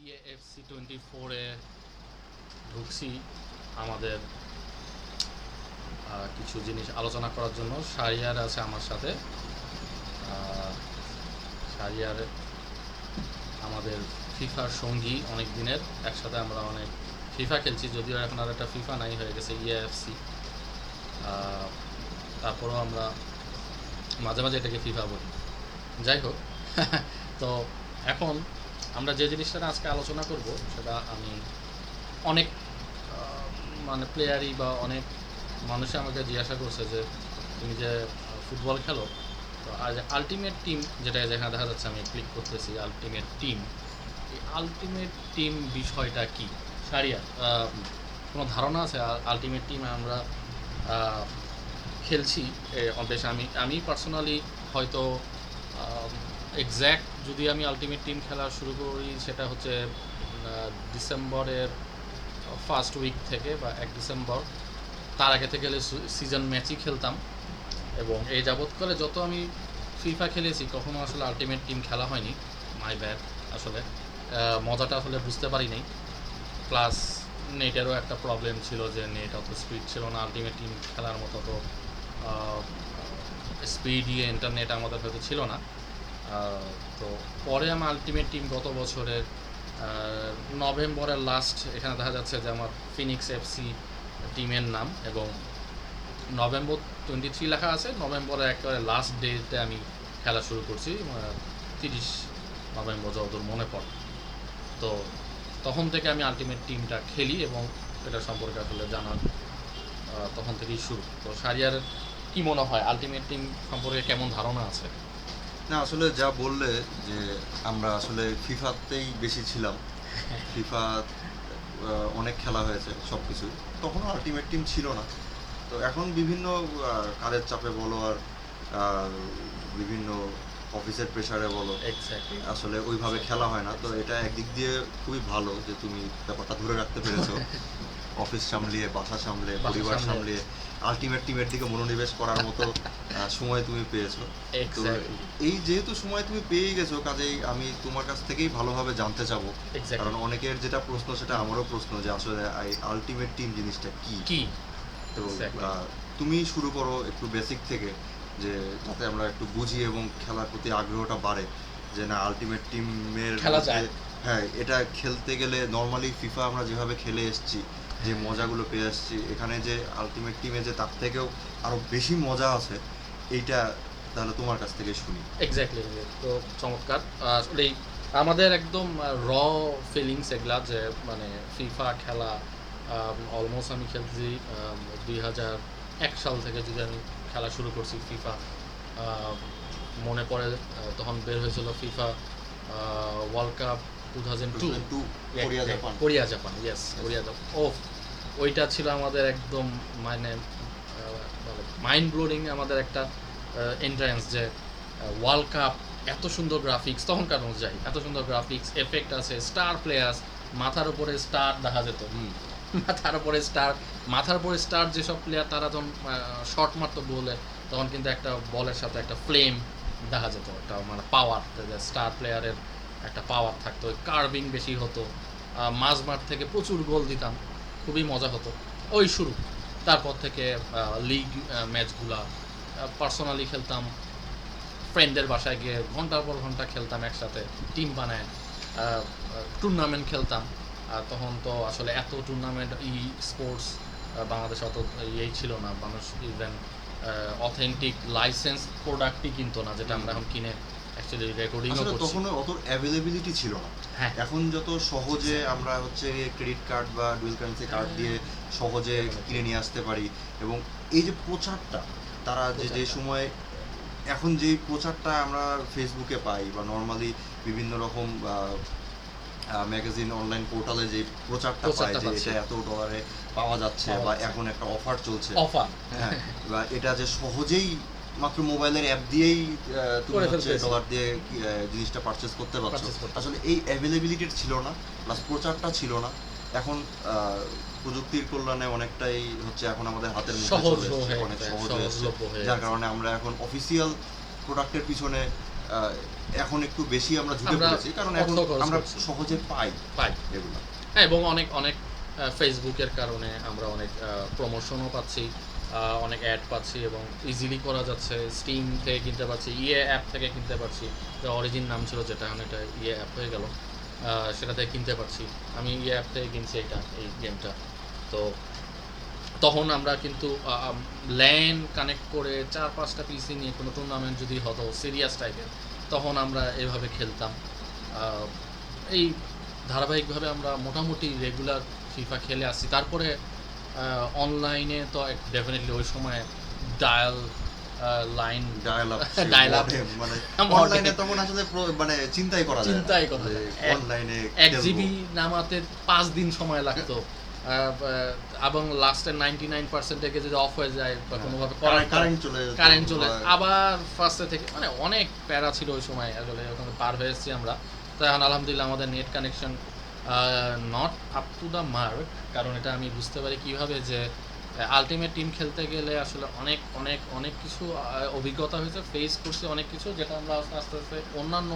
EAFC 24-এ ঢুকছি আমাদের কিছু জিনিস আলোচনা করার জন্য। শাহরিয়ার আছে আমার সাথে। শাহরিয়ার আমাদের ফিফার সঙ্গী অনেক দিনের, একসাথে আমরা অনেক ফিফা খেলছি, যদিও এখন আর একটা ফিফা নাই, হয়ে গেছে EAFC। তারপরেও আমরা মাঝে মাঝে এটাকে ফিফা বলি। যাই হোক, তো এখন আমরা যে জিনিসটা আজকে আলোচনা করব সেটা আমি অনেক মানে প্লেয়ারই বা অনেক মানুষে আমাকে জিজ্ঞাসা করছে যে তুমি যে ফুটবল খেলো, তো আজ আলটিমেট টিম, যেটা যেখানে দেখা যাচ্ছে আমি ক্লিক করতেছি আলটিমেট টিম, এই আলটিমেট টিম বিষয়টা কি? শাহরিয়ার, কোনো ধারণা আছে আলটিমেট টিম আমরা খেলছি বেশ? আমি পার্সোনালি হয়তো এক্স্যাক্ট যদি আমি আলটিমেট টিম খেলা শুরু করি সেটা হচ্ছে ডিসেম্বরের ফার্স্ট উইক থেকে বা 1 ডিসেম্বর, তার আগে থেকে সিজন ম্যাচই খেলতাম। এবং এই যাবৎকালে যত আমি ফিফা খেলেছি কখনো আসলে আলটিমেট টিম খেলা হয়নি। মাই ব্যাড, আসলে মজাটা আসলে বুঝতে পারি নাই। প্লাস নেটেরও একটা প্রবলেম ছিল, যে নেট অত স্পিড ছিল না আলটিমেট টিম খেলার মতো, তো স্পিড ইন্টারনেট আমাদের হয়তো ছিল না। তো পরে আমার আলটিমেট টিম গত বছরের নভেম্বরের লাস্ট, এখানে দেখা যাচ্ছে যে আমার ফিনিক্স এফসি টিমের নাম, এবং নভেম্বর 23 লেখা আছে। নভেম্বরের একেবারে লাস্ট ডেতে আমি খেলা শুরু করছি, 30 নভেম্বর যতদূর মনে পড়ে। তো তখন থেকে আমি আলটিমেট টিমটা খেলি এবং এটা সম্পর্কে আসলে জানার তখন থেকেই শুরু। তো শাহরিয়ার কি মনে হয় আলটিমেট টিম সম্পর্কে কেমন ধারণা আছে? না, আসলে যা বললে যে আমরা আসলে ফিফাতেই বেশি ছিলাম। ফিফা অনেক খেলা হয়েছে সব কিছুই, তখনও আলটিমেট টিম ছিল না। তো এখন বিভিন্ন কাজের চাপে বলো আর বিভিন্ন অফিসের প্রেশারে বলো, এক্স্যাক্টলি, আসলে ওইভাবে খেলা হয় না। তো এটা একদিক দিয়ে খুবই ভালো যে তুমি ব্যাপারটা ধরে রাখতে পেরেছো। অফিস সামলিয়ে, বাসা সামলিয়ে, পরিবার সামলিয়ে আলটিমেট টিমের দিকে মনোনিবেশ করার মতো সময় তুমি পেয়েছো। তো এই যেহেতু সময় তুমি পেয়ে গেছো, কাজেই আমি তোমার কাছ থেকেই ভালোভাবে জানতে চাবো, কারণ অনেকের যেটা প্রশ্ন সেটা আমারও প্রশ্ন, যে আসলে আলটিমেট টিম জিনিসটা কি। তো তুমি শুরু করো একটু বেসিক থেকে, যে যাতে আমরা একটু বুঝি এবং খেলার প্রতি আগ্রহটা বাড়ে, যে না আলটিমেট টিমের খেলা যায়। হ্যাঁ, এটা খেলতে গেলে নর্মালি ফিফা আমরা যেভাবে খেলে এসেছি, যে মজাগুলো পেয়ে আসছি, এখানে যে আলটিমেট টিমে যে তার থেকেও আরও বেশি মজা আছে, এইটা তাহলে তোমার কাছ থেকে শুনি। এক্স্যাক্টলি, তো চমৎকার। আসলে আমাদের একদম র ফিলিংস এগুলা, যে মানে ফিফা খেলা অলমোস্ট আমি খেলছি 2001 সাল থেকে, যদি আমি খেলা শুরু করছি ফিফা। মনে পড়ে তখন বের হয়েছিল FIFA world cup 2002, Korea Japan, yes, Korea Japan. ও, ওইটা ছিল আমাদের একদম মানে মাইন্ড ব্লোয়িং আমাদের একটা এন্ট্রান্স, যে ওয়ার্ল্ড কাপ, এত সুন্দর গ্রাফিক্স, তখনকার অনুযায়ী এত সুন্দর গ্রাফিক্স, এফেক্ট আছে, স্টার প্লেয়ার্স, মাথার উপরে স্টার দেখা যেত। মাথার উপরে স্টার যেসব প্লেয়ার, তারা যখন শট মারতো বলে, তখন কিন্তু একটা বলের সাথে একটা ফ্লেম দেখা যেত, একটা মানে পাওয়ার, স্টার প্লেয়ারের একটা পাওয়ার থাকতো, কার্ভিং বেশি হতো, মাঝ মাঠ থেকে প্রচুর গোল দিতাম, খুবই মজা হতো। ওই শুরু। তারপর থেকে লিগ ম্যাচগুলা পার্সোনালি খেলতাম, ফ্রেন্ডদের বাসায় গিয়ে ঘন্টার পর ঘন্টা খেলতাম একসাথে, টিম বানায় টুর্নামেন্ট খেলতাম। তখন তো আসলে এত টুর্নামেন্ট স্পোর্টস বাংলাদেশে অত ইয়েই ছিল না, মানুষ ইভেন অথেন্টিক লাইসেন্স প্রোডাক্টই কিনতো না, যেটা আমরা এখন কিনে অ্যাকচুয়ালি রেকর্ডিংও করছি। তখন অত অ্যাভেলেবিলিটি ছিল না। হ্যাঁ, এখন যত সহজে আমরা হচ্ছে ক্রেডিট কার্ড বা ডুয়েল কারেন্সি কার্ড দিয়ে সহজে কিনে নিয়ে আসতে পারি, এবং এই যে প্রচারটা, তারা যে সময় এখন যেই প্রচারটা আমরা ফেসবুকে পাই বা নর্মালি বিভিন্ন রকম ম্যাগাজিন, অনলাইন পোর্টালে যে প্রচারটা পাই, যে এটা এত ডলারে পাওয়া যাচ্ছে বা এখন একটা অফার চলছে, হ্যাঁ, বা এটা যে সহজেই মাত্র মোবাইলের অ্যাপ দিয়েই তুমি হচ্ছে ডলার দিয়ে জিনিসটা পারচেস করতে পারছো, আসলে এই অ্যাভেলেবিলিটি ছিল না, প্লাস প্রচারটা ছিল না। এখন প্রযুক্তির কল্যাণে অনেকটাই হচ্ছে এখন আমাদের হাতের মুঠোয় চলে এসেছে, অনেক সহজ হয়েছে, যার কারণে আমরা এখন অফিসিয়াল প্রোডাক্টের পিছনে এখন একটু বেশি আমরা ঝুঁকে আমরা পড়েছি, কারণ এখন অর্থ খরচ আমরা করছি। সহজে পাই পাই। এগুলো। হ্যাঁ, এবং অনেক অনেক ফেসবুকের কারণে আমরা অনেক প্রমোশনও পাচ্ছি, অনেক অ্যাড পাচ্ছি এবং ইজিলি করা যাচ্ছে। স্টিম থেকে কিনতে পারছি, ইয়ে অ্যাপ থেকে কিনতে পারছি। অরিজিন নাম ছিল যেটা, এখন এটা ইয়ে অ্যাপ হয়ে গেল। সেটা থেকে কিনতে পারছি। আমি ইয়ে অ্যাপ থেকে কিনছি এই গেমটা। তো তখন আমরা কিন্তু ল্যান কানেক্ট করে 4-5টা পিসি নিয়ে কোনো টুর্নামেন্ট যদি হতো সিরিয়াস টাইপের, তখন আমরা এভাবে খেলতাম। আহ, এই ধারাবাহিকভাবে আমরা মোটামুটি রেগুলার ফিফা খেলে আসছি। তারপরে অনলাইনে তো ডেফিনেটলি ওই সময় dial line dial up Dial up মানে modem। অনলাইনে তখন আসলে মানে চিন্তাই করা যায় না চিন্তাই করা যে যায় না। অনলাইনে 1 জিবি নামাতে 5 দিন সময় লাগতো। এবং লাস্টের 99% থেকে যদি অফ হয়ে যায় বা কোনোভাবে কারেন্ট চলে যেত, কারেন্ট চলে বা- আবার ফার্স্টে থেকে, মানে অনেক প্যারা ছিল ওই সময়। আসলে ওখানে পার হয়ে এসেছি আমরা। তো এখন আলহামদুলিল্লাহ আমাদের net connection not up to the mark, কারণ এটা আমি বুঝতে পারি কীভাবে যে আলটিমেট টিম খেলতে গেলে আসলে অনেক অনেক অনেক কিছু অভিজ্ঞতা হয়েছে, ফেস করছি অনেক কিছু, যেটা আমরা আস্তে আস্তে অন্যান্য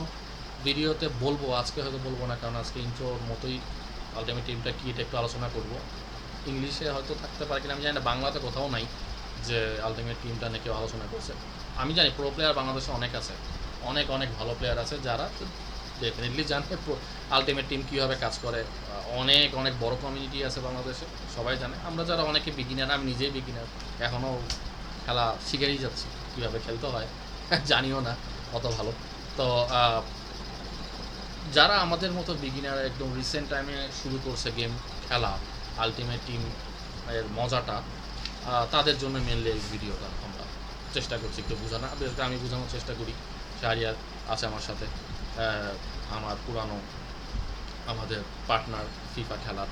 ভিডিওতে বলবো। আজকে হয়তো বলবো না, কারণ আজকে ইন্ট্রোর মতোই আলটিমেট টিমটা কী এটা একটু আলোচনা করব। ইংলিশে হয়তো থাকতে পারে কিনা আমি জানি না, বাংলাতে কোথাও নাই যে আলটিমেট টিমটা নিয়ে কেউ আলোচনা করছে। আমি জানি প্রো প্লেয়ার বাংলাদেশে অনেক আছে, অনেক অনেক ভালো প্লেয়ার আছে যারা ডেফিনেটলি জানে আলটিমেট টিম কীভাবে কাজ করে। অনেক অনেক বড় কমিউনিটি আছে বাংলাদেশে, সবাই জানে। আমরা যারা অনেকে বিগিনার, আমি নিজেই বিগিনার, এখনও খেলা শিখেই যাচ্ছি, কীভাবে খেলতে হয় জানিও না অত ভালো। তো যারা আমাদের মতো বিগিনার একদম রিসেন্ট টাইমে শুরু করছে গেম খেলা, আলটিমেট টিম এর মজাটা, তাদের জন্য মেনলি এই ভিডিওটা আমরা চেষ্টা করছি একটু বোঝানো। বিশেষ করে আমি বোঝানোর চেষ্টা করি। শাহরিয়ার আছে আমার সাথে, আমার পুরানো আমাদের পার্টনার ফিফা খেলার,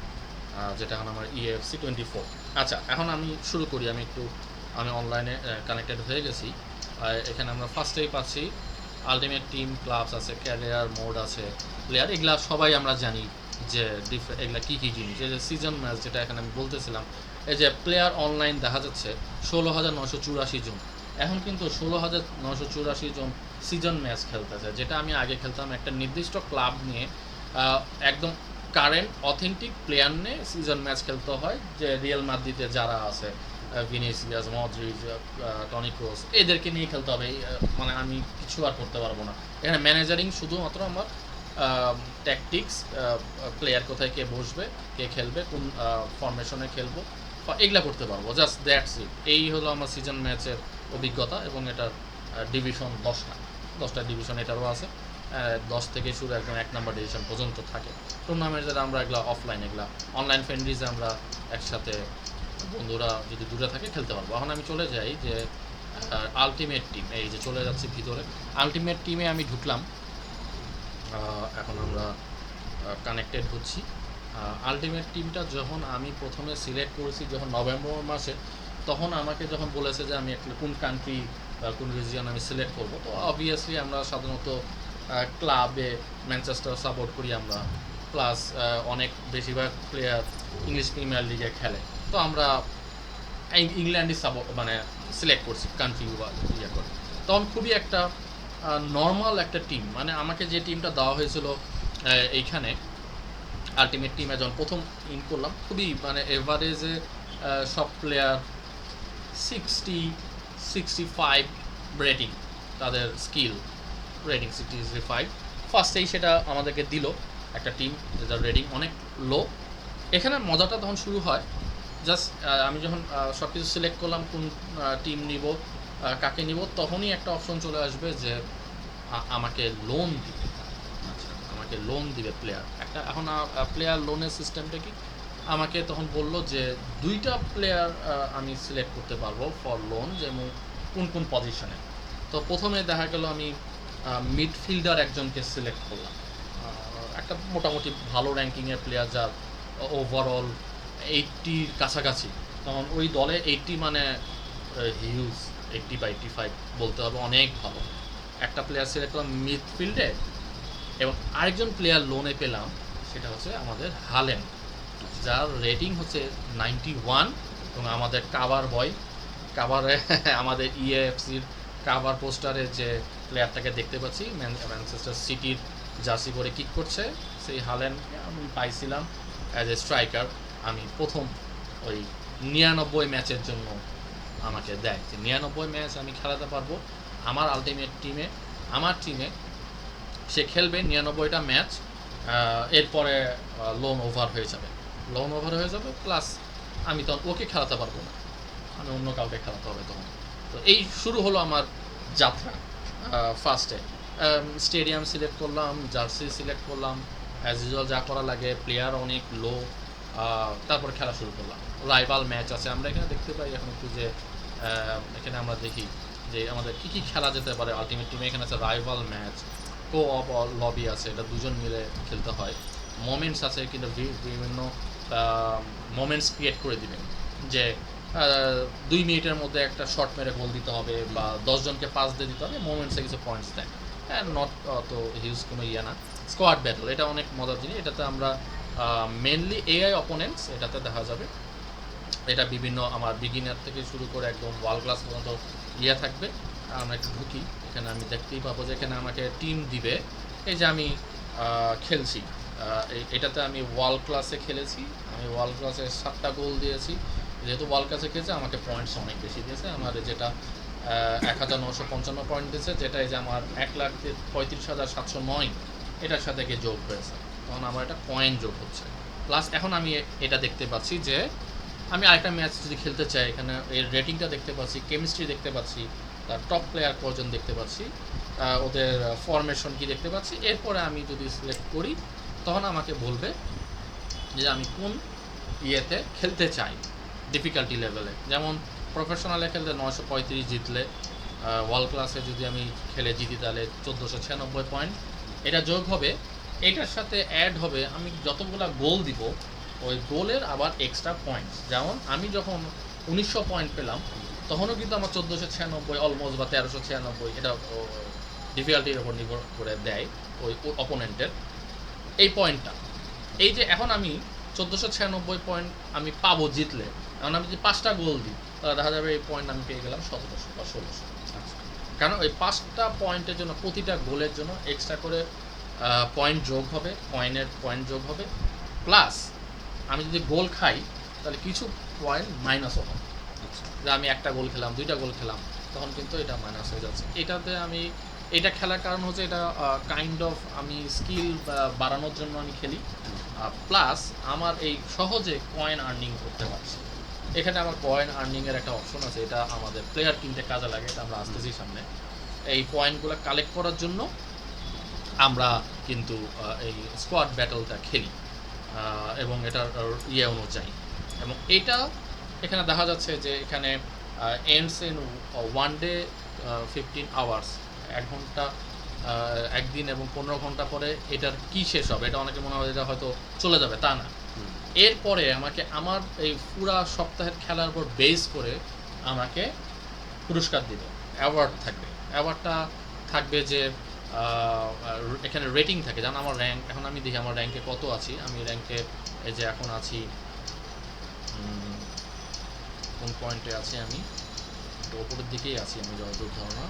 যেটা এখন আমার EAFC 24। আচ্ছা, এখন আমি শুরু করি। আমি অনলাইনে কানেক্টেড হয়ে গেছি। এখানে আমরা ফার্স্টেই পাচ্ছি আলটিমেট টিম, ক্লাবস আছে, ক্যারিয়ার মোড আছে, প্লেয়ার, এগুলা সবাই আমরা জানি যে এগুলা কী কী জিনিস। এই যে সিজন ম্যাচ, যেটা এখানে আমি বলতেছিলাম, এই যে প্লেয়ার অনলাইন দেখা যাচ্ছে 16,984 জন। এখন কিন্তু 16,984 জন সিজন ম্যাচ খেলতেছে, যেটা আমি আগে খেলতাম একটা নির্দিষ্ট ক্লাব নিয়ে, একদম কারেন্ট অথেন্টিক প্লেয়ার নিয়ে সিজন ম্যাচ খেলতে হয়। যে রিয়াল মাদ্রিদে যারা আছে, ভিনিসিয়াস, মদ্রিচ, টনি ক্রোস, এদেরকে নিয়ে খেলতে হবে। মানে আমি কিছু আর করতে পারবো না এখানে। ম্যানেজারিং শুধুমাত্র আমার, ট্যাকটিক্স, প্লেয়ার কোথায় কে বসবে, কে খেলবে, কোন ফরমেশনে খেলবো, এগুলা করতে পারবো। Just that's it. এই হলো আমার সিজন ম্যাচের অভিজ্ঞতা। এবং এটার ডিভিশন 10টা ডিভিশন এটারও আছে। 10 থেকে শুরু, একদম 1 নম্বর ডিভিশন পর্যন্ত থাকে। টুর্নামেন্ট যারা আমরা এগুলা অফলাইন, এগুলা অনলাইন ফ্রেন্ডলিজে আমরা একসাথে বন্ধুরা যদি দূরে থাকে খেলতে পারবো। এখন আমি চলে যাই যে আলটিমেট টিম, এই যে চলে যাচ্ছি ভিতরে। আলটিমেট টিমে আমি ঢুকলাম। এখন আমরা কানেক্টেড হচ্ছি। আলটিমেট টিমটা যখন আমি প্রথমে সিলেক্ট করেছি, যখন নভেম্বর মাসে, তখন আমাকে যখন বলেছে যে আমি একটা কোন কান্ট্রি বা কোন রিজিয়ন আমি সিলেক্ট করব, তো অবভিয়াসলি আমরা সাধারণত ক্লাবে ম্যানচেস্টার সাপোর্ট করি আমরা। প্লাস অনেক বেশিরভাগ প্লেয়ার ইংলিশ প্রিমিয়ার লিগে খেলে, তো আমরা ইংল্যান্ডই মানে সিলেক্ট করছি কান্ট্রি বা ইয়ে করে। তখন খুবই একটা নর্মাল একটা টিম, মানে আমাকে যে টিমটা দেওয়া হয়েছিল এইখানে আলটিমেট টিমে যখন প্রথম ইন করলাম, খুবই মানে এভারেজে সব প্লেয়ার 65 রেটিং, তাদের স্কিল রেটিং 65। ফার্স্টেই সেটা আমাদেরকে দিল একটা টিম যার রেটিং অনেক লো। এখানে মজাটা তখন শুরু হয়। জাস্ট আমি যখন সব কিছু সিলেক্ট করলাম, কোন টিম নিব, কাকে নিব, তখনই একটা অপশন চলে আসবে যে আমাকে লোন দিবে। আচ্ছা, আমাকে লোন দিবে প্লেয়ার একটা। এখন প্লেয়ার লোনের সিস্টেমটা কি, আমাকে তখন বললো যে 2টা প্লেয়ার আমি সিলেক্ট করতে পারবো ফর লোন, যেমন কোন কোন পজিশনে। তো প্রথমে দেখা গেল আমি মিডফিল্ডার একজনকে সিলেক্ট করলাম, একটা মোটামুটি ভালো র্যাঙ্কিংয়ের প্লেয়ার, যার ওভারঅল 80-র কাছাকাছি। তখন ওই দলে 80 মানে হিউজ, 80 বা 85 বলতে হবে, অনেক ভালো একটা প্লেয়ার সিলেক্ট করলাম মিডফিল্ডে। এবং আরেকজন প্লেয়ার লোনে পেলাম, সেটা হচ্ছে আমাদের হালেন, যার রেটিং হচ্ছে 91। এবং আমাদের কাভার বয়, কাভারে আমাদের EAFCর কাভার পোস্টারে যে প্লেয়ারটাকে দেখতে পাচ্ছি ম্যানচেস্টার সিটির জার্সি পরে কিক করছে, সেই হাল্যান্ডকে আমি পাইছিলাম অ্যাজ এ স্ট্রাইকার। আমি প্রথম ওই 99 ম্যাচের জন্য আমাকে দেয় যে 99 ম্যাচ আমি খেলাতে পারবো আমার আলটিমেট টিমে, আমার টিমে সে খেলবে 99টা ম্যাচ, এরপরে লোন ওভার হয়ে যাবে, প্লাস আমি তখন ওকে খেলাতে পারবো না, আমি অন্য কাউকে খেলাতে হবে তখন। তো এই শুরু হলো আমার যাত্রা। ফার্স্টে স্টেডিয়াম সিলেক্ট করলাম, জার্সি সিলেক্ট করলাম, অ্যাজ ইউজুয়াল যা করা লাগে, প্লেয়ার অনেক লো, তারপর খেলা শুরু করলাম। রাইভাল ম্যাচ আছে, আমরা এখানে দেখতে পাই এখন একটু যে এখানে আমরা দেখি যে আমাদের কী কী খেলা যেতে পারে আলটিমেট টিমে। এখানে আছে রাইভাল ম্যাচ, কো অপ লবি আছে, এটা দুজন মিলে খেলতে হয়। মোমেন্টস আছে, কিন্তু বিভিন্ন মোমেন্টস ক্রিয়েট করে দিবেন যে 2 মিনিটের মধ্যে একটা শট মেরে গোল দিতে হবে বা 10 জনকে পাস দিয়ে দিতে হবে, মোমেন্টসে কিছু পয়েন্টস দেয়। হ্যাঁ, নট তো হিউজ কোনো ইয়ে না। স্কোয়াড ব্যাটল, এটা অনেক মজার জিনিস। এটাতে আমরা মেনলি এআই অপোনেন্টস এটাতে দেখা যাবে। এটা বিভিন্ন আমার বিগিনার থেকে শুরু করে একদম ওয়ার্ল্ড ক্লাস পর্যন্ত ইয়ে থাকবে। আমরা একটু ঢুকি, এখানে আমি দেখতেই পাবো যে এখানে আমাকে টিম দিবে। এই যে আমি খেলছি, এটাতে আমি ওয়ার্ল্ড ক্লাসে খেলেছি, আমি ওয়ার্ল্ড ক্লাসে 7টা গোল দিয়েছি। যেহেতু ওয়ার্ল্ড ক্লাসে খেলেছে আমাকে পয়েন্টস অনেক বেশি দিয়েছে, আমার যেটা 1955 পয়েন্ট দিয়েছে, যেটা এই যে আমার 1,35,709 এটার সাথে গিয়ে যোগ হয়েছে, তখন আমার এটা পয়েন্ট যোগ হচ্ছে। প্লাস এখন আমি এটা দেখতে পাচ্ছি যে আমি আরেকটা ম্যাচ যদি খেলতে চাই, এখানে এর রেটিংটা দেখতে পাচ্ছি, কেমিস্ট্রি দেখতে পাচ্ছি, তার টপ প্লেয়ার কজন দেখতে পাচ্ছি, ওদের ফরমেশন কি দেখতে পাচ্ছি। এরপরে আমি যদি সিলেক্ট করি তখন আমাকে বলবে যে আমি কোন ইয়েতে খেলতে চাই, ডিফিকাল্টি লেভেলে। যেমন প্রফেশনালে খেলতে 935 জিতলে, ওয়ার্ল্ড ক্লাসে যদি আমি খেলে জিতি তাহলে 1496 পয়েন্ট এটা যোগ হবে। এটার সাথে অ্যাড হবে আমি যতগুলো গোল দিব, ওই গোলের আবার এক্সট্রা পয়েন্টস। যেমন আমি যখন 1900 পয়েন্ট পেলাম তখনও কিন্তু আমার 1496 অলমোস্ট বা 1396, এটা ডিফিকাল্টির ওপর নির্ভর করে দেয় ওই অপোনেন্টের এই পয়েন্টটা। এই যে এখন আমি 1496 পয়েন্ট আমি পাবো জিতলে, এখন আমি যদি 5টা গোল দিই তাহলে দেখা যাবে এই পয়েন্ট আমি পেয়ে গেলাম 1700 বা 1600। কারণ ওই 5টা পয়েন্টের জন্য, প্রতিটা গোলের জন্য এক্সট্রা করে পয়েন্ট যোগ হবে, পয়েন্ট যোগ হবে। প্লাস আমি যদি গোল খাই তাহলে কিছু পয়েন্ট মাইনাসও হবে। যে আমি একটা গোল খেলাম, 2টা গোল খেলাম, তখন কিন্তু এটা মাইনাস হয়ে যাচ্ছে। এটাতে আমি এটা খেলার কারণ হচ্ছে এটা কাইন্ড অফ আমি স্কিল বাড়ানোর জন্য আমি খেলি, প্লাস আমার এই সহজে কয়েন আর্নিং করতে পারছি। এখানে আমার কয়েন আর্নিংয়ের একটা অপশন আছে, এটা আমাদের প্লেয়ার কিনতে কাজে লাগে, এটা আমরা আসতেছি সামনে। এই পয়েন্টগুলো কালেক্ট করার জন্য আমরা কিন্তু এই স্কোয়াড ব্যাটলটা খেলি এবং এটার ইয়ে অনুযায়ী। এবং এটা এখানে দেখা যাচ্ছে যে এখানে এন্ডস ইন 1 ডে 15 আওয়ার্স, 1 ঘন্টা একদিন এবং 15 ঘন্টা পরে এটার কি শেষ হবে, এটা অনেকে মনে হয় এটা হয়তো চলে যাবে, তা না। এরপরে আমাকে আমার এই পুরা সপ্তাহের খেলার উপর বেস করে আমাকে পুরস্কার দিবে, অ্যাওয়ার্ড থাকবে। অ্যাওয়ার্ডটা থাকবে যে এখানে রেটিং থাকে, যেমন আমার র্যাঙ্ক, এখন আমি দেখি আমার র্যাঙ্কে কত আছি। আমি র্যাঙ্কে এই যে এখন আছি, কোন পয়েন্টে আছি আমি, তো ওপরের দিকেই আছি আমি যতদূর ধারণা।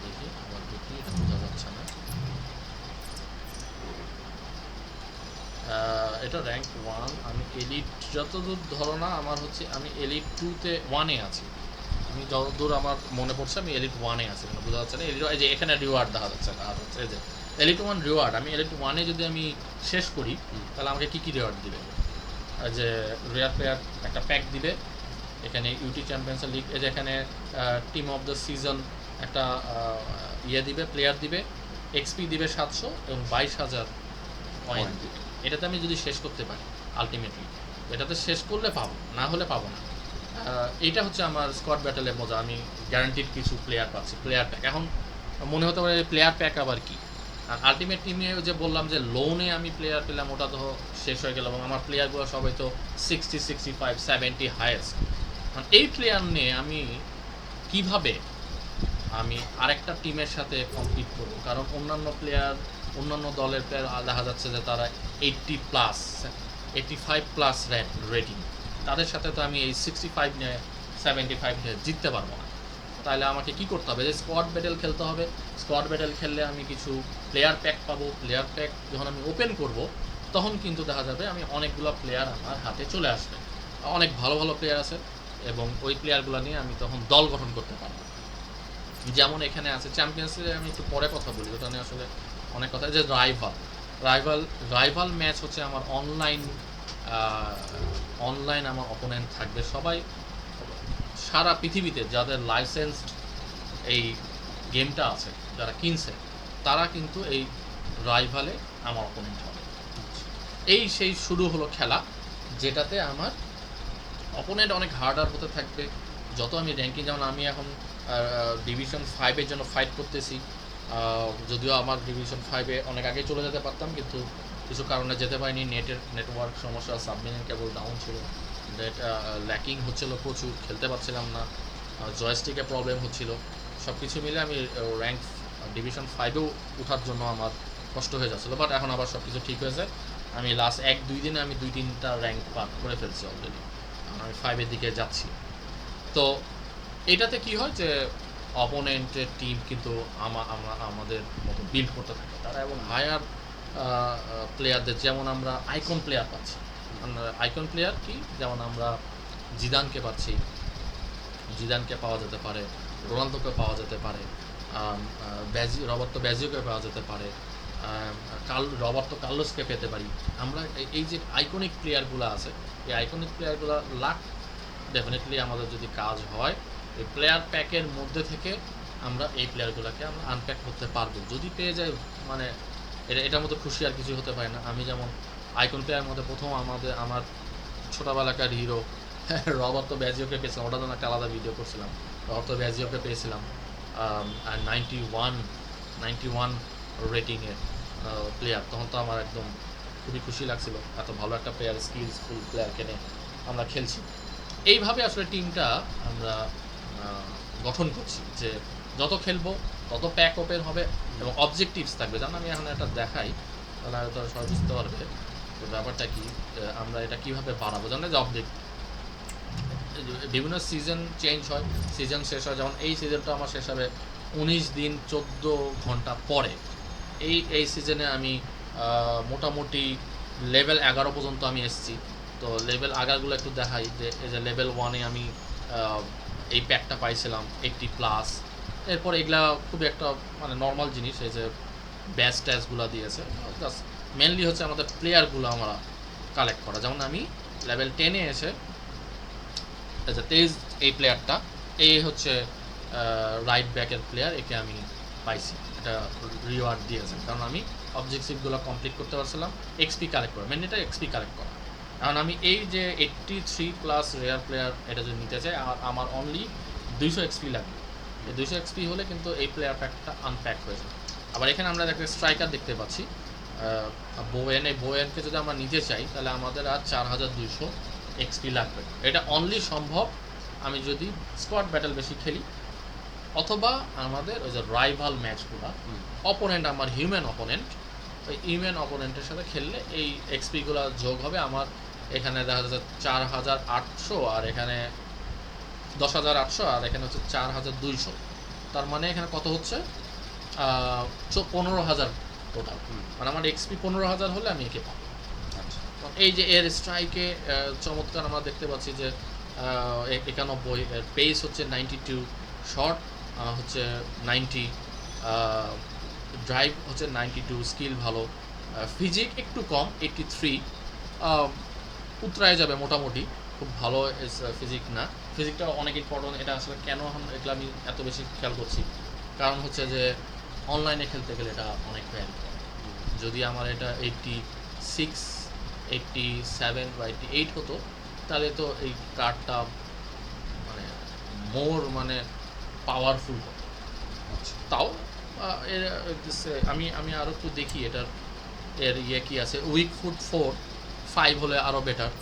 দেখি আবার দেখি, এটা বোঝা যাচ্ছে না। এটা র্যাঙ্ক 1, আমি এলিট যতদূর ধারণা আমার হচ্ছে, আমি এলিট 2-তে 1-এ আছি। আমি যতদূর আমার মনে পড়ছে আমি এলিট 1-এ আছি, মানে বোঝা যাচ্ছে না। এলিট, এই যে এখানে রিওয়ার্ড দেখা যাচ্ছে না, আর হচ্ছে এই যে এলিট 1 রিওয়ার্ড। আমি এলিট 1-এ যদি আমি শেষ করি তাহলে আমাকে কী কী রিওয়ার্ড দিবে, যে রেয়ার প্লেয়ার একটা প্যাক দিবে, এখানে ইউটি চ্যাম্পিয়ন্স লিগ, এই যে এখানে টিম অফ দ্য সিজন একটা ইয়ে দিবে, প্লেয়ার দিবে, এক্সপি দিবে 700 এবং 22,000 পয়েন্ট দিবে। এটাতে আমি যদি শেষ করতে পারি আলটিমেটলি, এটাতে শেষ করলে পাবো, না হলে পাবো না। এইটা হচ্ছে আমার স্কোয়াড ব্যাটেলের মজা, আমি গ্যারান্টিড কিছু প্লেয়ার পাচ্ছি, প্লেয়ার প্যাক। এখন মনে হতে পারে প্লেয়ার প্যাক আবার কি, আর আলটিমেট টিমে যে বললাম যে লোনে আমি প্লেয়ার পেলাম, ওটা তো শেষ হয়ে গেল এবং আমার প্লেয়ারগুলো সবাই তো 60, 65, 70 হায়েস্ট। এই প্লেয়ার নিয়ে আমি কিভাবে আমি আরেকটা টিমের সাথে কম্পিট করব, কারণ অন্যান্য প্লেয়ার, অন্যান্য দলের প্লেয়ার দেখা যাচ্ছে যে তারা 80+, 85+ রেটিং, তাদের সাথে তো আমি এই 65 নিয়ে 75 নিয়ে জিততে পারবো না। তাহলে আমাকে কি করতে হবে, যে স্কোয়াড ব্যাটেল খেলতে হবে। স্কোয়াড ব্যাটেল খেললে আমি কিছু প্লেয়ার প্যাক পাবো। প্লেয়ার প্যাক যখন আমি ওপেন করব, তখন কিন্তু দেখা যাবে আমি অনেকগুলো প্লেয়ার আমার হাতে চলে আসবে, অনেক ভালো ভালো প্লেয়ার আছে, এবং ওই প্লেয়ারগুলো নিয়ে আমি তখন দল গঠন করতে পারবো। যেমন এখানে আছে চ্যাম্পিয়ন্সে, আমি একটু পরে কথা বলি, ওটা নিয়ে আসলে অনেক কথা। যে রাইভাল ম্যাচ হচ্ছে আমার অনলাইন আমার অপোনেন্ট থাকবে সবাই, সারা পৃথিবীতে যাদের লাইসেন্সড এই গেমটা আছে, যারা কিনছে, তারা কিন্তু এই রাইভালে আমার অপোনেন্ট হবে। এই সেই শুরু হলো খেলা, যেটাতে আমার অপোনেন্ট অনেক হার্ডার হতে থাকবে যত আমি র্যাঙ্কিং। যেমন আমি এখন ডিভিশন 5-এর জন্য ফাইট করতেছি, যদিও আমার ডিভিশন 5-এ অনেক আগে চলে যেতে পারতাম, কিন্তু কিছু কারণে যেতে পারিনি। নেটওয়ার্ক সমস্যা, সাবমিনিয়ন কেবল ডাউন ছিল, নেট ল্যাকিং হচ্ছিল প্রচুর, খেলতে পারছিলাম না, জয়স্টিকে প্রবলেম হচ্ছিল। সব কিছু মিলে আমি র্যাঙ্ক ডিভিশন 5-এও ওঠার জন্য আমার কষ্ট হয়ে যাচ্ছিলো। বাট এখন আবার সব কিছু ঠিক হয়েছে। আমি লাস্ট 1-2 দিনে আমি 2-3টা র্যাঙ্ক পার করে ফেলছি অলরেডি, আমি 5-এর দিকে যাচ্ছি। তো এটাতে কি হয় যে অপোনেন্টের টিম কিন্তু আমাদের মতো বিল্ড করতে থাকে তারা, এবং হায়ার প্লেয়ারদের, যেমন আমরা আইকন প্লেয়ার পাচ্ছি। আইকন প্লেয়ার কি, যেমন আমরা জিদানকে পাচ্ছি, জিদানকে পাওয়া যেতে পারে, রোনালদোকে পাওয়া যেতে পারে, রবার্তো ব্যাজিওকে পাওয়া যেতে পারে, রবার্তো কার্লোসকে পেতে পারি আমরা। এই যে আইকনিক প্লেয়ারগুলো আছে, এই আইকনিক প্লেয়ারগুলো লাখ ডেফিনেটলি আমাদের যদি কাজ হয়, এই প্লেয়ার প্যাকের মধ্যে থেকে আমরা এই প্লেয়ারগুলোকে আমরা আনপ্যাক করতে পারবো যদি পেয়ে যাই। মানে এটার মধ্যে খুশি আর কিছু হতে পারে না। আমি যেমন আইকন প্লেয়ার মধ্যে প্রথম আমার ছোটোবেলাকার হিরো রবার্তো ব্যাজিওকে পেয়েছিলাম, ওটা জন্য একটা আলাদা ভিডিও করছিলাম। রবার্তো ব্যাজিওকে পেয়েছিলাম, আর 91 রেটিংয়ের প্লেয়ার। তখন তো আমার একদম খুবই খুশি লাগছিল, এত ভালো একটা প্লেয়ার, স্কিলসফুল প্লেয়ারকে নিয়ে আমরা খেলছি। এইভাবে আসলে টিমটা আমরা গঠন করছি, যে যত খেলবো তত প্যাক ওপেন হবে এবং অবজেক্টিভস থাকবে। যেমন আমি এখন একটা দেখাই, তাহলে হয়তো সবাই বুঝতে পারবে যে ব্যাপারটা কি, আমরা এটা কীভাবে বাড়াবো। জানেন যে বিভিন্ন সিজন চেঞ্জ হয়, সিজন শেষ হয়। যেমন এই সিজনটা আমার শেষ হবে 19 দিন 14 ঘন্টা পরে। এই সিজনে আমি মোটামুটি লেভেল 11 পর্যন্ত আমি এসেছি। তো লেভেল আগারগুলো একটু দেখাই, যে এই যে লেভেল 1-এ আমি এই প্যাকটা পাইছিলাম 80+। এরপর এগুলা খুবই একটা মানে নর্মাল জিনিস, এই যে ব্যাচ ট্যাচগুলো দিয়েছে, জাস্ট মেনলি হচ্ছে আমাদের প্লেয়ারগুলো আমরা কালেক্ট করা। যেমন আমি লেভেল 10-এ এসে এই যে 23 এই প্লেয়ারটা, এই হচ্ছে রাইট ব্যাকের প্লেয়ার, একে আমি পাইছি, এটা রিওয়ার্ড দিয়েছে, কারণ আমি অবজেক্টিভগুলো কমপ্লিট করতে পারছিলাম। এক্সপি কালেক্ট করা, মেন এটা এক্সপি কালেক্ট করা। কারণ আমি এই যে 83+ রেয়ার প্লেয়ার এটা যদি নিতে চাই, আমার অনলি 200 এক্সপি লাগবে। এই 200 এক্সপি হলে কিন্তু এই প্লেয়ার প্যাকটা আনপ্যাক হয়ে যায়। আবার এখানে আমরা একটা স্ট্রাইকার দেখতে পাচ্ছি বোয়েন। এই বোয়েনকে যদি আমরা নিতে চাই, তাহলে আমাদের আর 4200 এক্সপি লাগবে। এটা অনলি সম্ভব আমি যদি স্কোয়াড ব্যাটেল বেশি খেলি, অথবা আমাদের ওই যে রাইভাল ম্যাচগুলো, অপোনেন্ট আমার হিউম্যান অপোনেন্ট, ওই হিউম্যান অপোনেন্টের সাথে খেললে এই এক্সপিগুলো যোগ হবে। আমার এখানে দেখা যাচ্ছে 4800, আর এখানে 10800, আর এখানে হচ্ছে 4200। তার মানে এখানে কত হচ্ছে 15000 টোটাল। মানে আমার এক্সপি 15000 হলে আমি একে পাবো। এই যে এর স্ট্রাইকে চমৎকার আমরা দেখতে পাচ্ছি যে 91, এর পেস হচ্ছে 92, শট হচ্ছে 90, ড্রাইভ হচ্ছে 92, স্কিল ভালো, ফিজিক একটু কম 83, উতরায় যাবে মোটামুটি, খুব ভালো ফিজিক না। ফিজিকটা অনেক ইম্পর্টেন্ট। এটা আসলে কেন এখন এগুলো আমি এত বেশি খেয়াল করছি, কারণ হচ্ছে যে অনলাইনে খেলতে গেলে এটা অনেক ভ্যালু। যদি আমার এটা 86, 87 বা 88 হতো, তাহলে তো এই কার্ডটা মানে মানে পাওয়ারফুল হতো। তাও আমি আরও একটু দেখি এটার ইয়ে কী আছে। উইক ফুট 4-5 হলে আরও বেটার।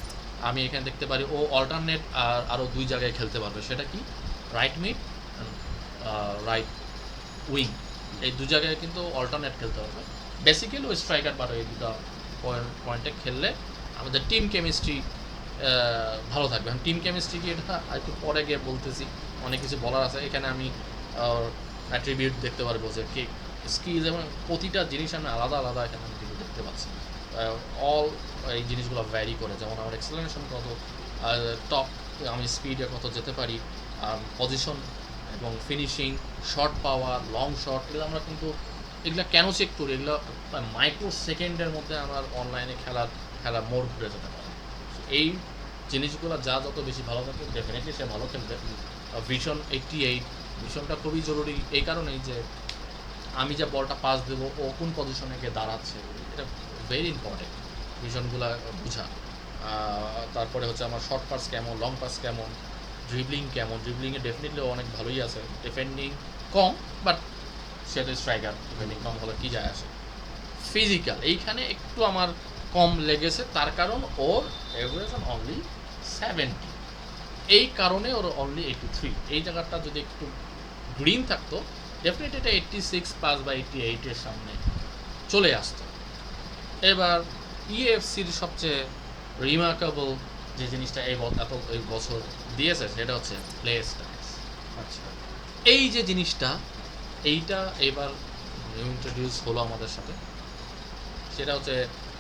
আমি এখানে দেখতে পারি ও অল্টারনেট আর আরও 2 জায়গায় খেলতে পারবে। সেটা কি, রাইট মিড, রাইট উইং, এই 2 জায়গায় কিন্তু অল্টারনেট খেলতে পারবে। বেসিক্যালি ওই স্ট্রাইকার বারো এই দুটো পয়েন্টে খেললে আমাদের টিম কেমিস্ট্রি ভালো থাকবে। এখন টিম কেমিস্ট্রি কি এটা একটু পরে গিয়ে বলতেছি, অনেক কিছু বলার আছে এখানে। আমি অ্যাট্রিবিউট দেখতে পারবো যে কে স্কিলস এবং প্রতিটা জিনিস আমি আলাদা আলাদা এখানে আমি কিন্তু দেখতে পাচ্ছি। অল এই জিনিসগুলো ভ্যারি করে, যেমন আমার এক্সেলারেশন কত, টপ আমি স্পিডে কত যেতে পারি, পজিশন এবং ফিনিশিং, শর্ট পাওয়ার, লং শট, এগুলো আমরা কিন্তু এগুলো কেন চেক করি, এগুলো মাইক্রো সেকেন্ডের মধ্যে আমার অনলাইনে খেলা মোড় ঘুরে যেতে পারে। এই জিনিসগুলো যত বেশি ভালো থাকে ডেফিনেটলি সে ভালো খেলবে। ভিশন 88, ভিশনটা খুবই জরুরি এই কারণেই যে আমি যে বলটা পাস দেবো ও কোন পজিশনে গিয়ে দাঁড়াচ্ছে, এটা ভেরি ইম্পর্টেন্ট ভিশনগুলো বোঝা। তারপরে হচ্ছে আমার শর্ট পাস কেমন, লং পাস কেমন, ড্রিবলিং কেমন। ড্রিবলিংয়ে ডেফিনেটলি অনেক ভালোই আছে, ডিফেন্ডিং কম, বাট সেটা স্ট্রাইকার, ডিফেন্ডিং কম হলে কী যায় আসে। ফিজিক্যাল এইখানে একটু আমার কম লেগেছে, তার কারণ ওর এভারেজ অনলি 70, এই কারণে ওর অনলি 83। এই জায়গাটা যদি একটু গ্রিন থাকতো ডেফিনেটলি এটা 86 প্লাস বা 88-এর সামনে চলে আসতো। এবার ইএফসির সবচেয়ে রিমার্কেবল যে জিনিসটা এই বছর দিয়েছে সেটা হচ্ছে প্লে স্টাইলস। আচ্ছা, এই যে জিনিসটা, এইটা এবার ইন্ট্রোডিউস হলো আমাদের সাথে, সেটা হচ্ছে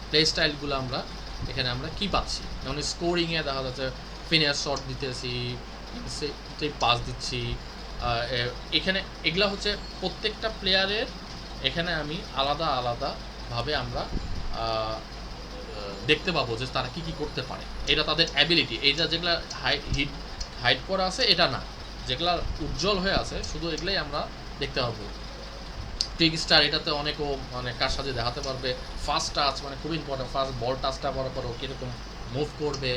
প্লে স্টাইলগুলো এখানে আমরা কী পাচ্ছি। যেমন স্কোরিংয়ে দেখা যাচ্ছে ফিনিয়ার শট দিতেছি, পাস দিচ্ছি, এখানে এগুলা হচ্ছে প্রত্যেকটা প্লেয়ারের, এখানে আমি আলাদা আলাদাভাবে আমরা দেখতে পাবো যে তারা কী করতে পারে। এটা তাদের অ্যাবিলিটি, এইটা যেগুলো হাইড করা আছে এটা না, যেগুলা উজ্জ্বল হয়ে আছে শুধু এগুলাই আমরা দেখতে পাবো। ট্রিক স্টার এটাতে অনেকও মানে কার সাথে দেখাতে পারবে। ফার্স্ট টাচ মানে খুব ইম্পর্টেন্ট, ফার্স্ট বল টাচটা করার পর ও কীরকম মুভ করবে।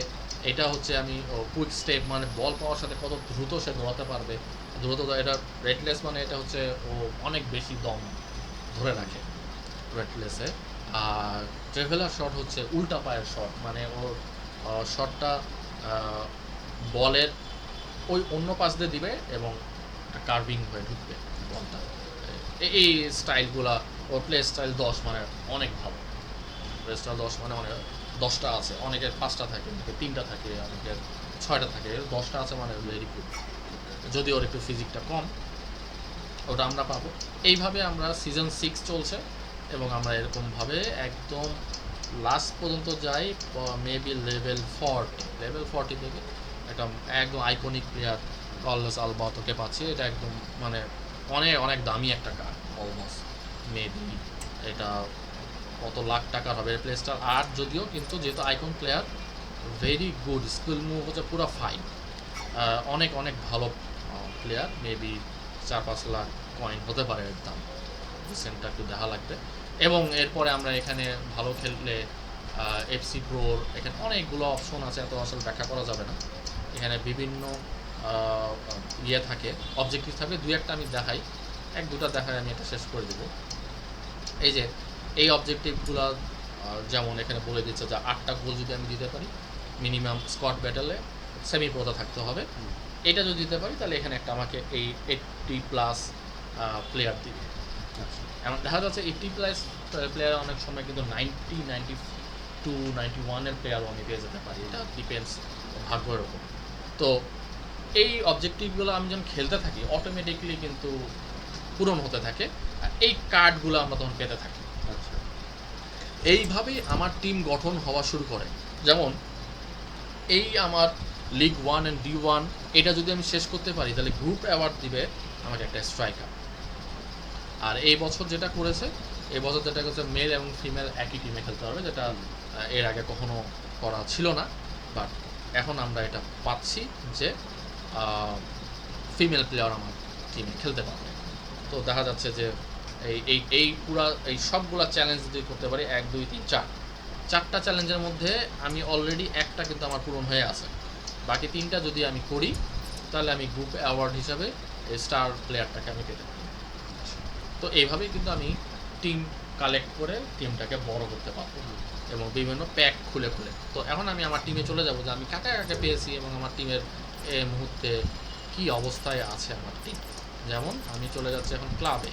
এটা হচ্ছে আমি কুইক স্টেপ মানে বল পাওয়ার সাথে কত দ্রুত সে দৌড়াতে পারবে, দ্রুত এটা রেডলেস মানে এটা হচ্ছে ও অনেক বেশি দম ধরে রাখে রেডলেসে। আর ট্রেভেলার শট হচ্ছে উল্টা পায়ের শট, মানে ওর শটটা বলের ওই অন্য পাশ দিয়ে দিবে এবং কার্ভিং হয়ে ঢুকবে বলটা। এই স্টাইলগুলা ওর প্লে স্টাইল 10 মানে অনেক ভালো। প্লে স্টাইল 10 মানে অনেক, 10টা আছে, অনেকের 5টা থাকে, অনেকের 3টা থাকে, অনেকের 6টা থাকে, 10টা আছে মানে ভেরি গুড। যদি ওর একটু ফিজিকটা কম, ওটা আমরা পাবো। এইভাবে আমরা সিজন 6 চলছে এবং আমরা এরকমভাবে একদম লাস্ট পর্যন্ত যাই, মেবি লেভেল 40 থেকে একটা একদম আইকনিক প্লেয়ার কার্লোস আলবার্টোকে পাচ্ছি। এটা একদম মানে অনেক দামি একটা কার্ড, অলমোস্ট মেবি এটা কত লাখ টাকার হবে প্লেসটা। আর যদিও কিন্তু যেহেতু icon player, very good skill move হচ্ছে পুরো ফাইন, অনেক ভালো প্লেয়ার, মেবি 4-5 লাখ কয়েন হতে পারে এর দাম, রিসেন্টটা একটু দেখা লাগবে। এবং এরপরে আমরা এখানে ভালো খেললে এফসি প্রোর এখানে অনেকগুলো অপশন আছে, এত আসলে ব্যাখ্যা করা যাবে না। এখানে বিভিন্ন ইয়ে থাকে, অবজেক্টিভ থাকে, 2-1টা আমি দেখাই, 1-2টা দেখাই, আমি এটা শেষ করে দেবো। এই যে এই অবজেক্টিভগুলো যেমন এখানে বলে দিচ্ছে যে 8টা গোল যদি আমি দিতে পারি মিনিমাম স্কোয়াড ব্যাটেলে সেমি প্রোতে থাকতে হবে, এটা যদি দিতে পারি তাহলে এখানে একটা আমাকে এই 80+ প্লেয়ার দিবে। এমন দেখা যাচ্ছে 80+ প্লেয়ার অনেক সময় কিন্তু 90, 92, 91-এর প্লেয়ারও আমি পেয়ে যেতে পারি, এটা ডিপেন্ডস ভাগ্যের ওপর। তো এই অবজেক্টিভগুলো আমি যখন খেলতে থাকি অটোমেটিকলি কিন্তু পূরণ হতে থাকে, আর এই কার্ডগুলো আমরা তখন পেতে থাকি। আচ্ছা, এইভাবেই আমার টিম গঠন হওয়া শুরু করে। যেমন এই আমার লিগ 1 অ্যান্ড D1 এটা যদি আমি শেষ করতে পারি তাহলে গ্রুপ অ্যাওয়ার্ড দিবে আমাকে একটা স্ট্রাইকার। আর এই বছর যেটা করেছে মেল এবং ফিমেল একই টিমে খেলতে হবে, যেটা এর আগে কখনো করা ছিল না, বাট এখন আমরা এটা পাচ্ছি যে ফিমেল প্লেয়ার আমার টিমে খেলতে পারবে। তো দেখা যাচ্ছে যে এই সবগুলা চ্যালেঞ্জ যদি করতে পারি 1, 2, 3, 4টা চ্যালেঞ্জের মধ্যে আমি অলরেডি একটা কিন্তু আমার পূরণ হয়ে আছে, বাকি 3টা যদি আমি করি তাহলে আমি গ্রুপ অ্যাওয়ার্ড হিসাবে স্টার প্লেয়ারটাকে আমি পেতে পারি। তো এইভাবেই কিন্তু আমি টিম কালেক্ট করে টিমটাকে বড় করতে পারবো এবং বিভিন্ন প্যাক খুলে। তো এখন আমি আমার টিমে চলে যাব যে আমি কাকে পেয়েছি এবং আমার টিমের এই মুহূর্তে কি অবস্থায় আছে আমার টিম। যেমন আমি চলে যাচ্ছি এখন ক্লাবে,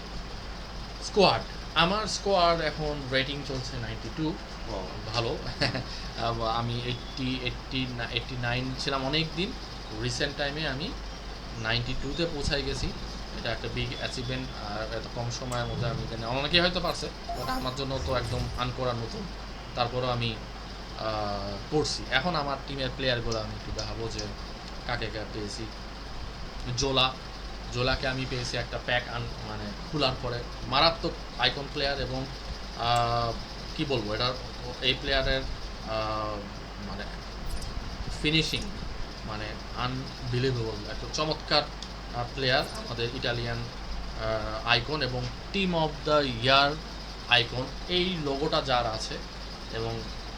স্কোয়াড। আমার স্কোয়াড এখন রেটিং চলছে 92, Wow. ভালো। আমি 89 ছিলাম অনেক দিন। রিসেন্ট টাইমে আমি 92-তে পৌঁছায় গেছি। এটা একটা বিগ অ্যাচিভমেন্ট। আর এত কম সময়ের মধ্যে আমি জানি অনেকেই হয়তো পারছে, বাট আমার জন্য তো একদম আনকরা নতুন। তারপরেও আমি করছি। এখন আমার টিমের প্লেয়ারগুলো আমি একটু দেখাবো যে কাকে পেয়েছি। জোলা জোলাকে আমি পেয়েছি একটা প্যাক মানে খোলার পরে, মারাত্মক আইকন প্লেয়ার। এবং কি বলবো, এটা এই প্লেয়ারের মানে ফিনিশিং মানে আনবিলিভেবল, একটা চমৎকার প্লেয়ার, আমাদের ইটালিয়ান আইকন এবং team of the year icon, এই লোগোটা যার আছে, এবং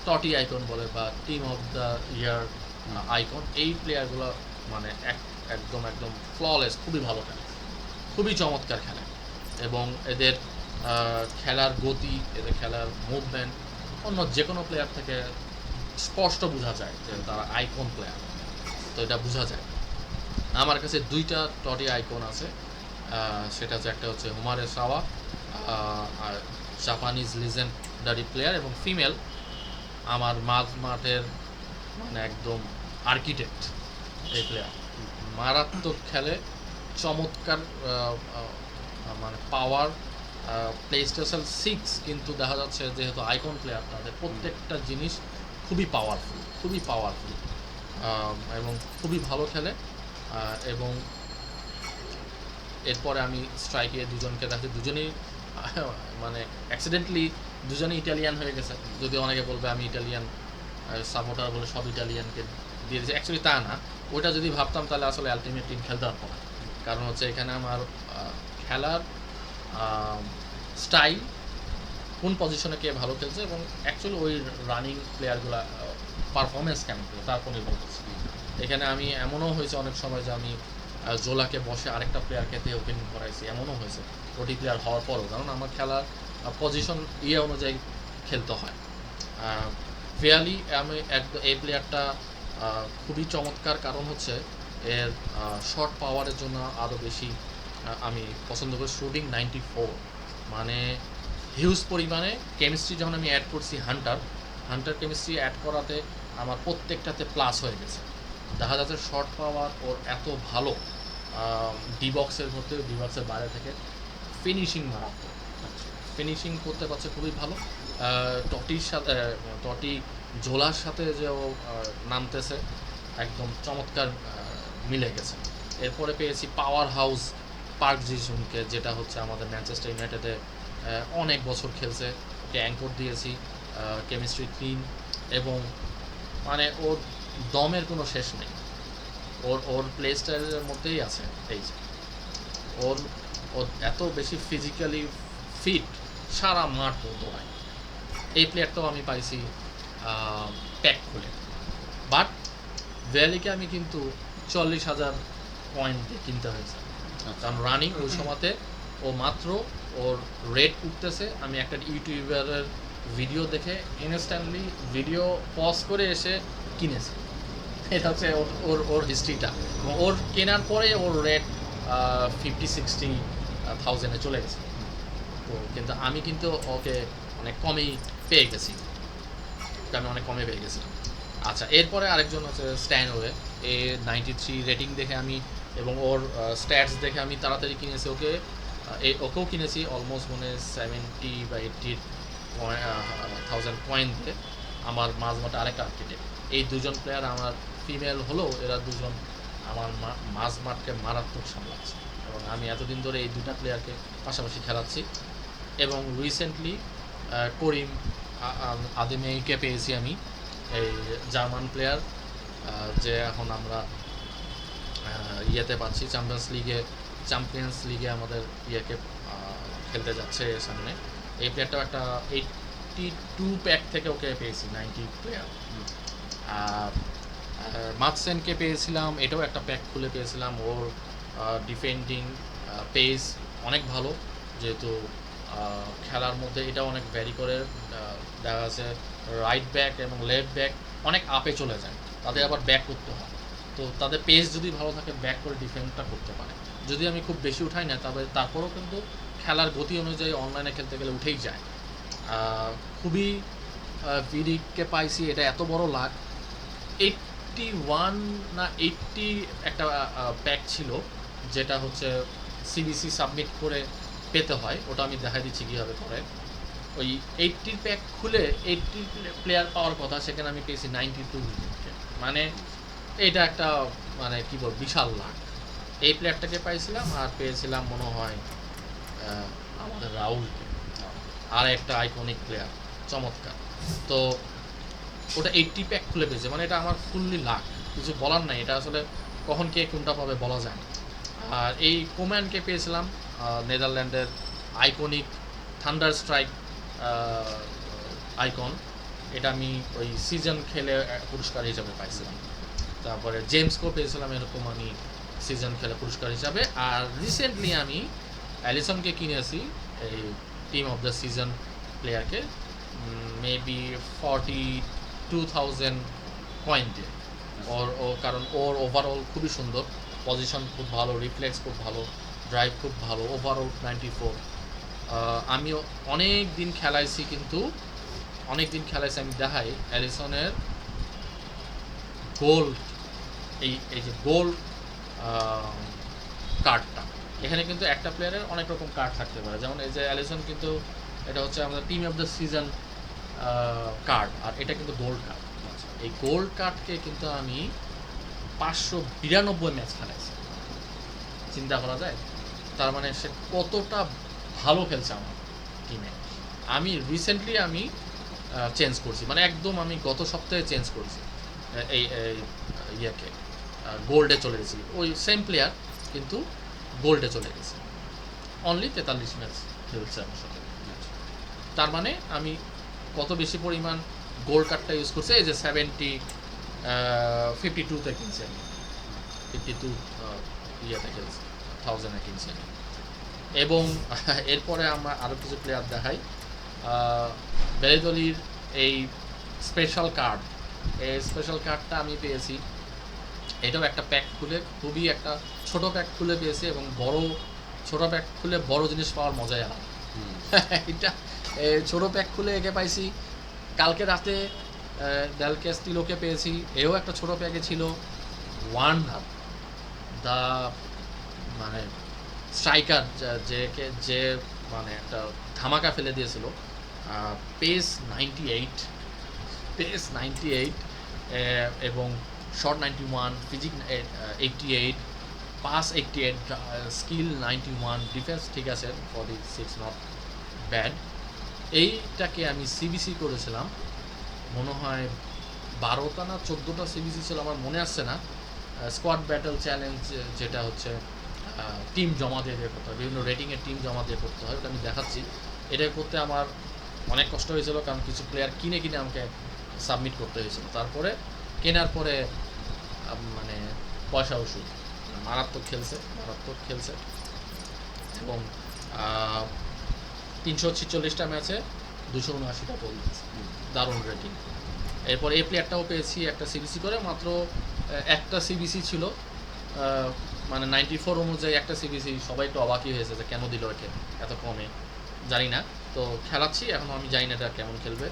টটি আইকন বলে বা team of the year icon, এই প্লেয়ারগুলো মানে একদম একদম ফ্ললেস, খুবই ভালো খেলে, খুবই চমৎকার খেলে। এবং এদের খেলার গতি, এদের খেলার মুভমেন্ট অন্য যে কোনো প্লেয়ার থেকে স্পষ্ট বোঝা যায় যে তারা আইকন প্লেয়ার, তো এটা বোঝা যায়। আমার কাছে দুইটা টটি আইকন আছে, সেটা হচ্ছে একটা হচ্ছে হুমারে সাওয়া, আর জাপানিজ লিজেন্ডারি প্লেয়ার, এবং ফিমেল আমার মাঠের মানে একদম আর্কিটেক্ট এই প্লেয়ার, মারাত্মক খেলে, চমৎকার মানে পাওয়ার। প্লেস্টেশন 6 কিন্তু দেখা যাচ্ছে যেহেতু আইকন প্লেয়ার, তাদের প্রত্যেকটা জিনিস খুবই পাওয়ারফুল এবং খুবই ভালো খেলে। এবং এরপরে আমি স্ট্রাইকে দুজনকে দেখি, দুজনেই মানে অ্যাক্সিডেন্টলি দুজনেই ইটালিয়ান হয়ে গেছে। যদি অনেকে বলবে আমি ইটালিয়ান সাপোর্টার বলে সব ইটালিয়ানকে দিয়ে দিয়েছে, অ্যাকচুয়ালি তা না। ওইটা যদি ভাবতাম তাহলে আসলে আলটিমেট টিম খেলতে পারবো না। কারণ হচ্ছে এখানে আমার খেলার স্টাইল, কোন পজিশনে কে ভালো খেলছে, এবং অ্যাকচুয়ালি ওই রানিং প্লেয়ারগুলো পারফরমেন্স কেমন করে তার উপর নির্ভর করছে। এখানে আমি এমনও হয়েছে অনেক সময় যে আমি জোলাকে বসে আরেকটা প্লেয়ারকে দিয়ে ওপেনিং করাইছি, এমনও হয়েছে ওটি প্লেয়ার হওয়ার পরও, কারণ আমার খেলার পজিশন অনুযায়ী খেলতে হয়। ফেয়ারলি আমি একদম এই প্লেয়ারটা খুবই চমৎকার, কারণ হচ্ছে এর শর্ট পাওয়ারের জন্য আরও বেশি আমি পছন্দ করি। শুটিং 94, মানে হিউজ পরিমাণে। কেমিস্ট্রি যখন আমি অ্যাড করছি হান্টার কেমিস্ট্রি অ্যাড করাতে আমার প্রত্যেকটাতে প্লাস হয়ে গেছে। দেখা যাচ্ছে শর্ট পাওয়ার ওর এত ভালো, ডি বক্সের মধ্যে, ডি বক্সের বাইরে থেকে ফিনিশিং মারাত্মক, ফিনিশিং করতে পারছে খুবই ভালো। টটি জোলার সাথে যে ও নামতেছে, একদম চমৎকার মিলে গেছে। এরপরে পেয়েছি পাওয়ার হাউস পার্ক জিসুনকে, যেটা হচ্ছে আমাদের ম্যানচেস্টার ইউনাইটেডে অনেক বছর খেলছে, ওকে অ্যাঙ্কর দিয়েছি, কেমিস্ট্রি ক্লিন, এবং মানে ওর দমের কোনো শেষ নেই। ওর প্লে স্টাইলের মধ্যেই আছে এই যে ওর এত বেশি ফিজিক্যালি ফিট, সারা মাঠ বলতে হয়। এই প্লেয়ারটাও আমি পাইছি প্যাক খুলে, বাট ভ্যালিকে আমি কিন্তু 40,000 পয়েন্ট দিয়ে কিনতে হয়েছে, কারণ রানিং ওই সময়তে ও মাত্র ওর রেট উঠতেছে। আমি একটা ইউটিউবারের ভিডিও দেখে ইনস্ট্যান্টলি ভিডিও পজ করে এসে কিনেছি। এটা হচ্ছে ওর হিস্ট্রিটা। এবং ওর কেনার পরে ওর রেট 50-60,000-এ চলে গেছে। তো কিন্তু আমি কিন্তু ওকে অনেক কমেই পেয়ে গেছি, আমি অনেক কমে পেয়ে গেছিলাম। আচ্ছা, এরপরে আরেকজন হচ্ছে স্ট্যানওয়ে, 93 রেটিং দেখে আমি, এবং ওর স্ট্যাটস দেখে আমি তাড়াতাড়ি কিনেছি ওকে। ওকেও কিনেছি অলমোস্ট মানে 70 বা 80,000 পয়েন্ট দিয়ে। আমার মাঝমাঠে আরেকটা আর্কিটেক্ট, এই দুজন প্লেয়ার আমার ফিমেল হলেও এরা দুজন আমার মাঝমাঠকে মারাত্মক সামলাচ্ছে, এবং আমি এতদিন ধরে এই দুটা প্লেয়ারকে পাশাপাশি খেলাচ্ছি। এবং রিসেন্টলি করিম আদেমেইকে পেয়েছি আমি, এই জার্মান প্লেয়ার, যে এখন আমরা ইয়েতে পাচ্ছি চ্যাম্পিয়ন্স লিগে আমাদের ইয়েকে খেলতে যাচ্ছে সামনে। এই প্লেয়ারটাও একটা 82 প্যাক থেকে ওকে পেয়েছি, 90 প্লেয়ার। মাতসেনকে পেয়েছিলাম, এটাও একটা প্যাক খুলে পেয়েছিলাম। ওর ডিফেন্ডিং পেস অনেক ভালো, যেহেতু খেলার মধ্যে এটা অনেক ভ্যারি করে। দেখা যাচ্ছে রাইট ব্যাক এবং লেফট ব্যাক অনেক আপে চলে যায়, তাদের আবার ব্যাক করতে হয়। তো তাদের পেস যদি ভালো থাকে, ব্যাক করে ডিফেন্সটা করতে পারে। যদি আমি খুব বেশি উঠাই না, তবে তারপরেও কিন্তু খেলার গতি অনুযায়ী অনলাইনে খেলতে গেলে উঠেই যায়। খুবই ভিডিককে পাইছি, এটা এত বড় লাক। 81 না 80 একটা প্যাক ছিল, যেটা হচ্ছে সিবিসি সাবমিট করে পেতে হয়। ওটা আমি দেখাই দিচ্ছি কীভাবে করে। ওই 80 প্যাক খুলে 80 প্লেয়ার পাওয়ার কথা, সেখানে আমি পেয়েছি 92 ভিডিককে। মানে এটা একটা মানে কী বল, বিশাল লাক। এই প্লেয়ারটাকে পাইছিলাম, আর পেয়েছিলাম মনে হয় আমাদের রাহুলকে, আর একটা আইকনিক প্লেয়ার, চমৎকার। তো ওটা 80 প্যাক খুলে পেয়েছে, মানে এটা আমার ফুললি লাক, কিছু বলার নাই। এটা আসলে কখন কে কোনটা পাবে বলা যায় না। আর এই কোম্যানকে পেয়েছিলাম নেদারল্যান্ডের আইকনিক থান্ডার স্ট্রাইক আইকন। এটা আমি ওই সিজন খেলে পুরস্কার হিসাবে পাইছিলাম। তারপরে জেমসকেও পেয়েছিলাম এরকম আমি সিজন খেলে পুরস্কার হিসাবে। আর রিসেন্টলি আমি অ্যালিসনকে কিনেছি এই টিম অফ দ্য সিজন প্লেয়ারকে, মেবি 42,000 পয়েন্টে। ও কারণ ওর ওভারঅল খুবই সুন্দর, পজিশন খুব ভালো, রিফ্লেক্স খুব ভালো, ড্রাইভ খুব ভালো, ওভারঅল 94। আমিও অনেক দিন খেলাইছি, কিন্তু অনেক দিন খেলাইছি আমি দেখাই অ্যালিসনের গোল্ড, এই যে গোল্ড কার্ডটা। এখানে কিন্তু একটা প্লেয়ারের অনেক রকম কার্ড থাকতে পারে, যেমন এই যে অ্যালিসন কিন্তু এটা হচ্ছে আমাদের team of the season card, আর এটা কিন্তু গোল্ড কার্ড। এই গোল্ড কার্ডকে কিন্তু আমি 592 ম্যাচ খেলাইছি, চিন্তা করা যায়। তার মানে সে কতটা ভালো খেলছে আমার টিমে। আমি রিসেন্টলি চেঞ্জ করছি, মানে একদম আমি গত সপ্তাহে চেঞ্জ করছি এই ইয়েকে, গোল্ডে চলে গেছি। ওই সেম প্লেয়ার কিন্তু গোল্ডে চলে গেছে, অনলি 43 ম্যাচ খেলছে আমার সাথে। তার মানে আমি কত বেশি পরিমাণ গোল্ড কার্ডটা ইউজ করছি। এই যে 52তে কিনছি আমি, 52 ইয়েতে খেলছি, 1000-এ কিনছি আমি। এবং এরপরে আমরা আরও কিছু প্লেয়ার দেখাই। বেলেদলির এই স্পেশাল কার্ড, এই স্পেশাল কার্ডটা আমি পেয়েছি। এটাও একটা প্যাক খুলে, খুবই একটা ছোট প্যাক খুলে পেয়েছি, এবং ছোট প্যাক খুলে বড় জিনিস পাওয়ার মজাই আলাদা। এটা ছোট প্যাক খুলে একে পাইছি। কালকে রাতে ডেল ক্যাস্টিলোকে পেয়েছি, এও একটা ছোট প্যাকে ছিল। ওয়ার্নার দা মানে স্ট্রাইকার, যে মানে একটা ধামাকা ফেলে দিয়েছিল। পেস 98 এবং short 91, physic 88, pass 88, skill 91, defence ঠিক আছে 46, নট ব্যাড। এইটাকে আমি সিবিসি করেছিলাম, মনে হয় 12টা না 14টা সিবিসি ছিল, আমার মনে আসছে না। স্কোয়াড ব্যাটল চ্যালেঞ্জ, যেটা হচ্ছে টিম জমা দিয়ে করতে হয়, বিভিন্ন রেটিংয়ের টিম জমা দিয়ে করতে হয়, ওটা আমি দেখাচ্ছি। এটা করতে আমার অনেক কষ্ট হয়েছিল, কারণ কিছু প্লেয়ার কিনে আমাকে সাবমিট করতে হয়েছিল। তারপরে কেনার পরে মানে পয়সা ওষুধ, মারাত্মক খেলছে। এবং 346টা ম্যাচে 279টা গোল দিয়েছে, দারুণ রেটিং। এরপর এই প্লেয়ারটাও পেয়েছি একটা সিবিসি করে, মাত্র একটা সিবিসি ছিল, মানে 94 অনুযায়ী একটা সিবিসি। সবাই একটু অবাকই হয়েছে যে কেন দিল একে এত কমে, জানি না। তো খেলাচ্ছি এখন, আমি জানি না এটা কেমন খেলবে।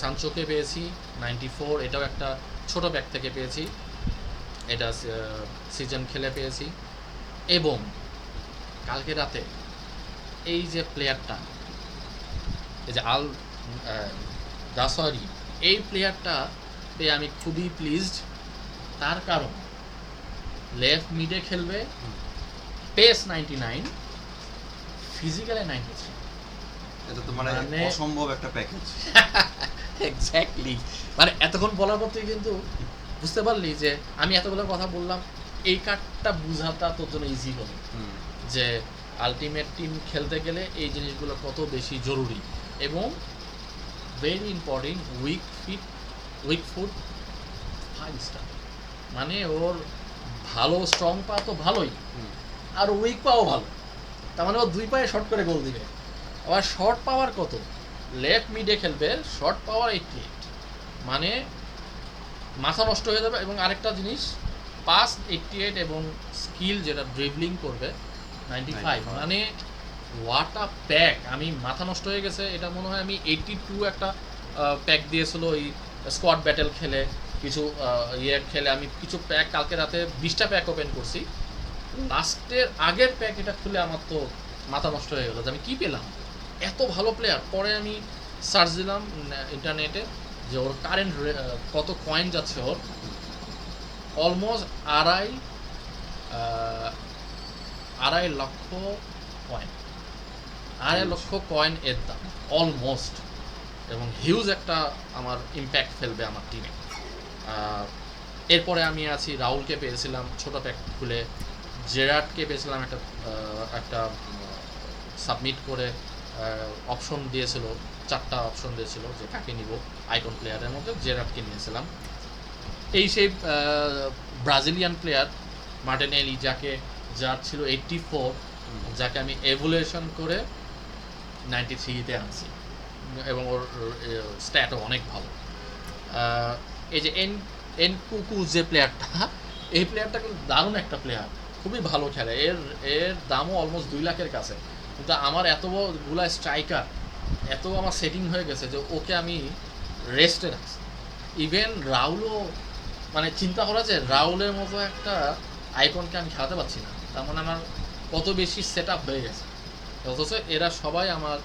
সানচোকে পেয়েছি 94, এটাও একটা ছোট ব্যাগ থেকে পেয়েছি, এটা সিজন খেলে পেয়েছি। এবং কালকে রাতে এই যে প্লেয়ারটা, এই যে আল দাসরি, এই প্লেয়ারটা পেয়ে আমি খুবই প্লিজড। তার কারণ লেফট মিডে খেলবে, পেস 99, ফিজিক্যালে 93। এটা তো মানে অসম্ভব একটা প্যাকেজ। এক্স্যাক্টলি, মানে এতক্ষণ বলার পর তুই কিন্তু বুঝতে পারলি যে আমি এতগুলো কথা বললাম, এই কার্ডটা বোঝাটা তোর জন্য ইজি হবে, যে আলটিমেট টিম খেলতে গেলে এই জিনিসগুলো কত বেশি জরুরি। এবং very important, weak foot 5 star, মানে ওর ভালো স্ট্রং পা তো ভালোই, আর উইক পাও ভালো। তার মানে ও 2 পায়ে শর্ট করে গোল দিবে। আবার শর্ট পাওয়ার কত, লেফট মিডে খেলবে, শর্ট পাওয়ার 88, মানে মাথা নষ্ট হয়ে যাবে। এবং আরেকটা জিনিস, পাস 88 এবং স্কিল যেটা ড্রিবলিং করবে 95, মানে হোয়াট আ প্যাক। আমি মাথা নষ্ট হয়ে গেছে। এটা মনে হয় আমি 82 একটা প্যাক দিয়েছিল ওই স্কোয়াড ব্যাটেল খেলে, কিছু খেলে আমি কিছু প্যাক কালকে রাতে 20টা প্যাক ওপেন করছি। লাস্টের আগের প্যাক এটা খুলে আমার তো মাথা নষ্ট হয়ে গেলো যে আমি কী পেলাম, এত ভালো প্লেয়ার। পরে আমি সার্চ দিলাম ইন্টারনেটে যে ওর কারেন্ট কত কয়েন যাচ্ছে, ওর অলমোস্ট আড়াই লক্ষ কয়েন, 2.5 লক্ষ কয়েন এর দাম অলমোস্ট, এবং হিউজ একটা আমার ইম্প্যাক্ট ফেলবে আমার টিমে। এরপরে আমি আছি রাহুলকে পেয়েছিলাম ছোটো প্যাক খুলে, জেরার্ডকে পেয়েছিলাম একটা সাবমিট করে অপশন দিয়েছিল, 4টা অপশন দিয়েছিল যে কাকে নিব, আইকন প্লেয়ারের মধ্যে জেরার্ডকে নিয়েছিলাম। এই সেই ব্রাজিলিয়ান প্লেয়ার মার্টিনেলি, যার ছিল 84, যাকে আমি এভুলেশন করে 93-তে আনছি, এবং ওর স্ট্যাটও অনেক ভালো। এই যে এনকুকু যে প্লেয়ারটা, এই প্লেয়ারটা কিন্তু দারুণ একটা প্লেয়ার, খুবই ভালো খেলে, এর দামও অলমোস্ট 2 লাখের কাছে। কিন্তু আমার এতগুলা স্ট্রাইকার, এত আমার সেটিং হয়ে গেছে যে ওকে আমি রেস্টে রাখছি। ইভেন রাহুলও, মানে চিন্তা করা যে রাহুলের মতো একটা আইকনকে আমি খেলাতে পারছি না, তার মানে আমার কত বেশি সেট আপ হয়ে গেছে। অথচ এরা সবাই আমার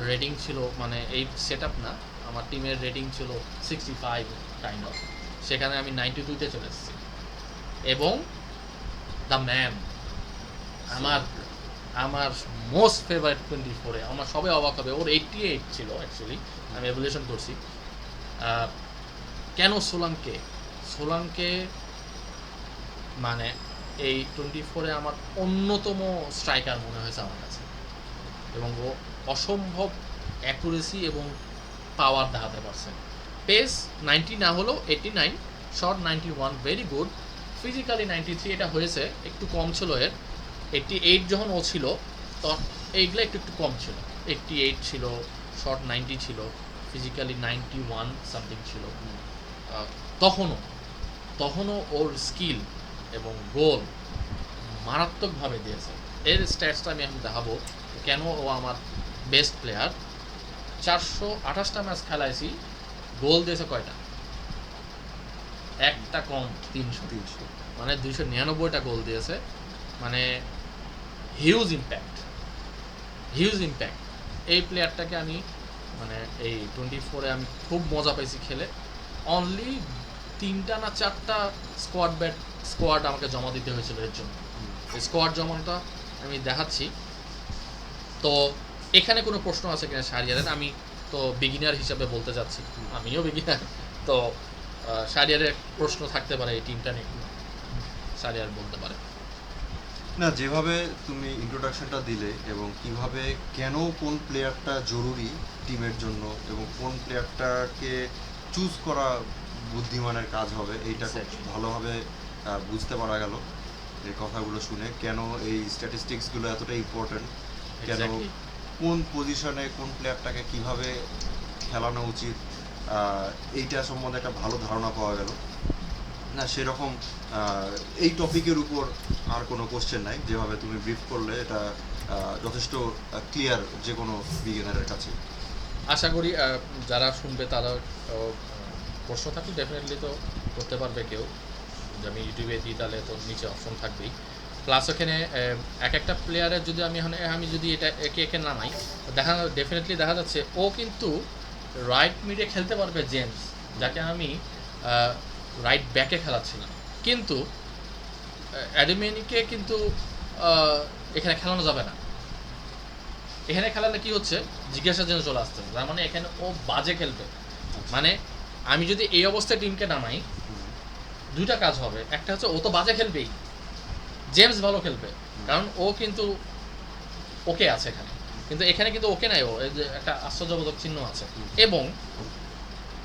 রেটিং ছিল, মানে এই সেট আপ না, আমার টিমের রেটিং ছিল 65 কাইন্ড অফ, সেখানে আমি 92-তে চলে এসেছি। এবং দ্য ম্যান, আমার মোস্ট ফেভারিট 24-এ, আমার সবাই অবাক হবে, ওর 88 ছিল অ্যাকচুয়ালি, আমি এভলিউশন করছি। কেন সোলাঙ্কে মানে এই 24-এ আমার অন্যতম স্ট্রাইকার মনে হয়েছে আমার কাছে, এবং ও অসম্ভব অ্যাকুরেসি এবং পাওয়ার দেখাতে পারছে। পেস 90 না হলেও 89, শর্ট 91, ভেরি গুড। ফিজিক্যালি 93, এটা হয়েছে একটু কম ছিল এর। 88 যখন ও ছিল তখন এইগুলো একটু কম ছিল, 88 ছিল, শর্ট 90 ছিল, ফিজিক্যালি 91 সামথিং ছিল। তখনও ওর স্কিল এবং গোল মারাত্মকভাবে দিয়েছে। এর স্ট্যাটসটা আমি এখন দেখাবো কেন ও আমার বেস্ট প্লেয়ার। 428টা ম্যাচ খেলাইছি, গোল দিয়েছে কয়টা? একটা কম, 300, মানে 299টা গোল দিয়েছে, মানে হিউজ ইম্প্যাক্ট। এই প্লেয়ারটাকে আমি মানে এই 24-এ আমি খুব মজা পাইছি খেলে। অনলি 3টা না 4টা স্কোয়াড আমাকে জমা দিতে হয়েছিল এর জন্য। এই স্কোয়াড জমাটা আমি দেখাচ্ছি। তো এখানে কোনো প্রশ্ন আছে কিনা শাহরিয়ারের? আমি তো বিগিনার হিসাবে বলতে যাচ্ছি, আমিও বিগিনার, তো শাহরিয়ারের প্রশ্ন থাকতে পারে এই টিমটা নিয়ে, শাহরিয়ার বলতে পারে। না, যেভাবে তুমি ইন্ট্রোডাকশনটা দিলে এবং কিভাবে কেন কোন প্লেয়ারটা জরুরি টিমের জন্য এবং কোন প্লেয়ারটাকে চুজ করা বুদ্ধিমানের কাজ হবে, এইটা খুব ভালোভাবে বুঝতে পারা গেল এই কথাগুলো শুনে। কেন এই স্ট্যাটিস্টিক্সগুলো এতটা ইম্পর্ট্যান্ট, কেন কোন পজিশনে কোন প্লেয়ারটাকে কিভাবে খেলানো উচিত, এইটা সম্বন্ধে একটা ভালো ধারণা পাওয়া গেল। না সেরকম এই টপিকের উপর আর কোনো কোশ্চেন নাই, যেভাবে তুমি ব্রিফ করলে এটা যথেষ্ট ক্লিয়ার যে কোনো বিগিনারের কাছে। আশা করি যারা শুনবে তারা প্রশ্ন থাকলে ডেফিনেটলি তো করতে পারবে কেউ, যে আমি ইউটিউবে দিই তাহলে তো নিচে অপশন থাকবেই। প্লাস ওখানে একটা প্লেয়ারের যদি আমি যদি একে নামাই, ডেফিনেটলি দেখা যাচ্ছে ও কিন্তু রাইট মিডে খেলতে পারবে জেমস, যাকে আমি রাইট ব্যাকে খেলাচ্ছিলাম, কিন্তু অ্যাডেমিনিকে কিন্তু এখানে খেলানো যাবে না। এখানে খেলালে কি হচ্ছে, জিজ্ঞাসার জন্য চলে আসতে হবে, তার মানে এখানে ও বাজে খেলবে। মানে আমি যদি এই অবস্থায় টিমকে নামাই, 2টা কাজ হবে। একটা হচ্ছে ও তো বাজে খেলবেই, জেমস ভালো খেলবে, কারণ ও কিন্তু ওকে আছে এখানে, কিন্তু এখানে কিন্তু ওকে নাই, ও একটা আশ্চর্যবোধক চিহ্ন আছে। এবং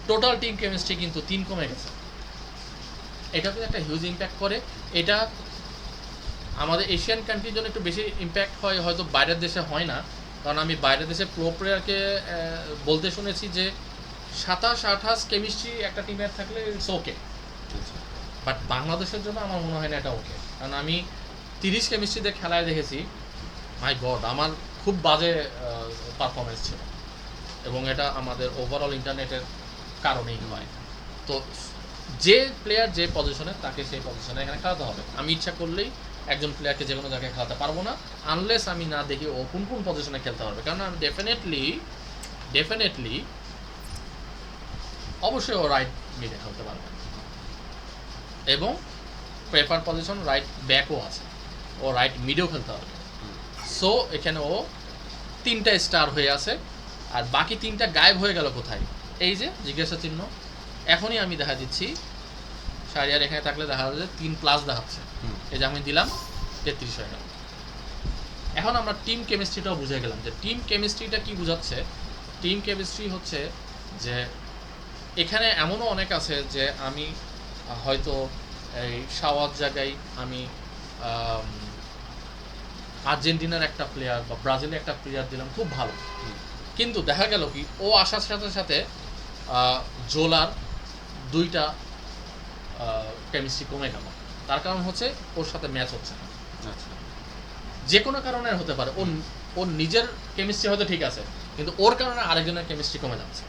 টোটাল টিম কেমিস্ট্রি কিন্তু 3 কমে গেছে। এটা কিন্তু একটা হিউজ ইম্প্যাক্ট করে। এটা আমাদের এশিয়ান কান্ট্রির জন্য একটু বেশি ইম্প্যাক্ট হয়, হয়তো বাইরের দেশে হয় না, কারণ আমি বাইরের দেশে প্রো প্লেয়ারকে বলতে শুনেছি যে 27-28 কেমিস্ট্রি একটা টিমের থাকলে ইটস ওকে, বাট বাংলাদেশের জন্য আমার মনে হয় না এটা ওকে। কারণ আমি 30 কেমিস্ট্রিতে খেলায় দেখেছি, মাই গড, আমার খুব বাজে পারফরমেন্স ছিল। এবং এটা আমাদের ওভারঅল ইন্টারনেটের কারণেই হয়। তো যে প্লেয়ার যে পজিশনে তাকে সেই পজিশনে এখানে খেলাতে হবে। আমি ইচ্ছা করলেই একজন প্লেয়ারকে যে কোনো জায়গায় খেলাতে পারবো না আনলেস আমি না দেখি ও কোন কোন পজিশনে খেলতে পারবে, কারণ আমি ডেফিনেটলি অবশ্যই ও রাইট মিডে খেলতে পারবে এবং প্রেফার পজিশন রাইট ব্যাকও আছে, ও রাইট মিডেও খেলতে পারবে। সো এখানে ও 3টা স্টার হয়ে আছে, আর বাকি 3টা গায়েব হয়ে গেল কোথায়? এই যে জিজ্ঞাসা চিহ্ন, এখনই আমি দেখা দিচ্ছি। শাহরিয়ার এখানে থাকলে দেখা যাচ্ছে 3+ দেখাচ্ছে, এই যে আমি দিলাম 33 হয়ে গেল। এখন আমরা টিম কেমিস্ট্রিটাও বুঝে গেলাম যে টিম কেমিস্ট্রিটা কি বোঝাচ্ছে। টিম কেমিস্ট্রি হচ্ছে যে এখানে এমনও অনেক আছে যে আমি হয়তো এই শাওয়ার জায়গায় আমি আর্জেন্টিনার একটা প্লেয়ার বা ব্রাজিলের একটা প্লেয়ার দিলাম খুব ভালো, কিন্তু দেখা গেল কি ও আসার সাথে সাথে জোলার 2টা কেমিস্ট্রি কমে গেল। তার কারণ হচ্ছে ওর সাথে ম্যাচ হচ্ছে না। যে কোনো কারণে হতে পারে, ওর নিজের কেমিস্ট্রি হয়তো ঠিক আছে, কিন্তু ওর কারণে আরেকজনের কেমিস্ট্রি কমে যাচ্ছে।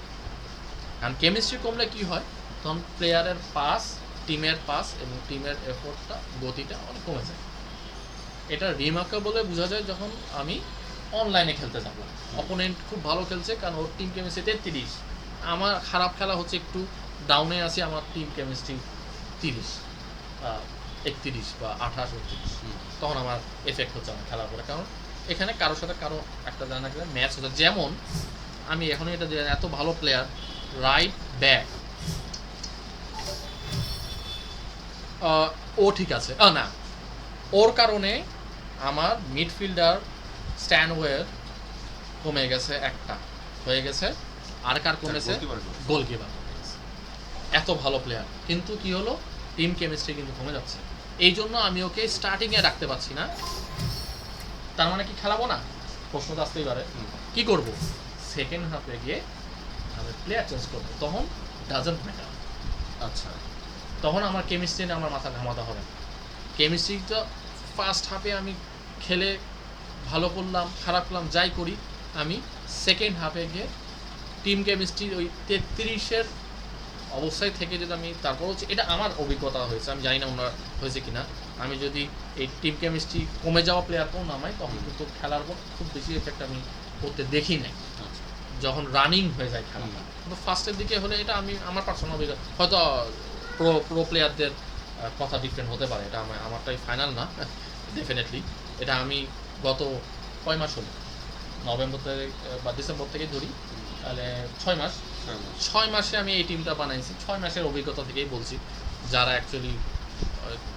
কারণ কেমিস্ট্রি কমলে কি হয়, তখন প্লেয়ারের পাস, টিমের পাস এবং টিমের এফোর্টটা, গতিটা অনেক কমে যায়। এটা রিমার্কেবলে বোঝা যায় যখন আমি অনলাইনে খেলতে যাব, অপোনেন্ট খুব ভালো খেলছে কারণ ওর টিম কেমিস্ট্রি 33, আমার খারাপ খেলা হচ্ছে একটু ডাউনে আছি, আমার টিম কেমিস্ট্রি 30, 31 বা 28, 29, তখন আমার এফেক্ট হচ্ছে আমার খেলার পরে। কারণ এখানে কারোর সাথে কারো একটা জানা গেলে ম্যাচ হচ্ছে। যেমন আমি এখনই এটা এত ভালো প্লেয়ার রাইট ব্যাক, ও ঠিক আছে না, ওর কারণে আমার মিডফিল্ডার স্ট্যানওয়ের কমে গেছে, একটা হয়ে গেছে, আর কার কমেছে? গোলকিপার কমে গেছে। এত ভালো প্লেয়ার, কিন্তু কি হলো, টিম কেমিস্ট্রি কিন্তু কমে যাচ্ছে। এই জন্য আমি ওকে স্টার্টিংয়ে রাখতে পারছি না। তার মানে কি খেলাবো না? প্রশ্ন তো আসতেই পারে। কি করব? সেকেন্ড হাফে গিয়ে আমি প্লেয়ার চেঞ্জ করবো, তখন ডাজন্ট ম্যাটার। আচ্ছা, তখন আমার কেমিস্ট্রি নিয়ে আমার মাথা ঘামাতে হবে। কেমিস্ট্রিটা ফার্স্ট হাফে আমি খেলে ভালো করলাম, খারাপ করলাম, যাই করি, আমি সেকেন্ড হাফে গিয়ে টিম কেমিস্ট্রি ওই 33-এর অবস্থায় থেকে যদি আমি, তারপর হচ্ছে এটা আমার অভিজ্ঞতা হয়েছে, আমি জানি না ওনার হয়েছে কিনা, আমি যদি এই টিম কেমিস্ট্রি কমে যাওয়া প্লেয়ারকেও নামাই তখন কিন্তু খেলার পর খুব বেশি এফেক্ট আমি করতে দেখি নাই যখন রানিং হয়ে যায় খেলাটা। কিন্তু ফার্স্টের দিকে হলে এটা আমি আমার পার্সোনাল অভিজ্ঞতা, হয়তো প্রো প্লেয়ারদের কথা ডিফারেন্ট হতে পারে, এটা আমারটাই ফাইনাল না ডেফিনেটলি। এটা আমি গত কয় মাস হলো, নভেম্বর থেকে বা ডিসেম্বর থেকে ধরি, তাহলে 6 মাসে আমি এই টিমটা বানাইছি। 6 মাসের অভিজ্ঞতা থেকেই বলছি। যারা অ্যাকচুয়ালি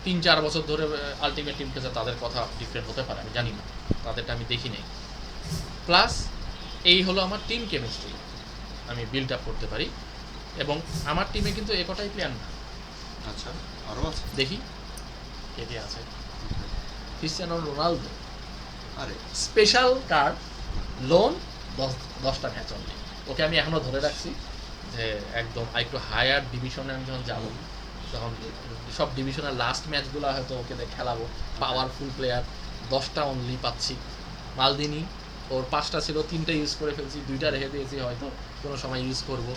3-4 বছর ধরে আলটিমেট টিম খেলছে তাদের কথা ডিফারেন্ট হতে পারে, আমি জানি না, তাদেরটা আমি দেখি নাই। প্লাস এই হলো আমার টিম কেমিস্ট্রি, আমি বিল্ড আপ করতে পারি। এবং আমার টিমে কিন্তু একটাই প্লেয়ার না, আচ্ছা আরও আছে, দেখি কে কে আছে। ক্রিস্টিয়ানো রোনালদো, আরে স্পেশাল কার্ড, লোন, 10টা ম্যাচ অনলি। ওকে আমি এখনও ধরে রাখছি যে একদম একটু হায়ার ডিভিশনে আমি যখন যাবো, তখন সব ডিভিশনের লাস্ট ম্যাচগুলো হয়তো ওকে খেলাবো। পাওয়ারফুল প্লেয়ার, 10টা অনলি পাচ্ছি। মালদিনি, ওর 5টা ছিল, 3টে ইউজ করে ফেলছি, 2টা রেখে দিয়েছি, হয়তো কোনো সময় ইউজ করব।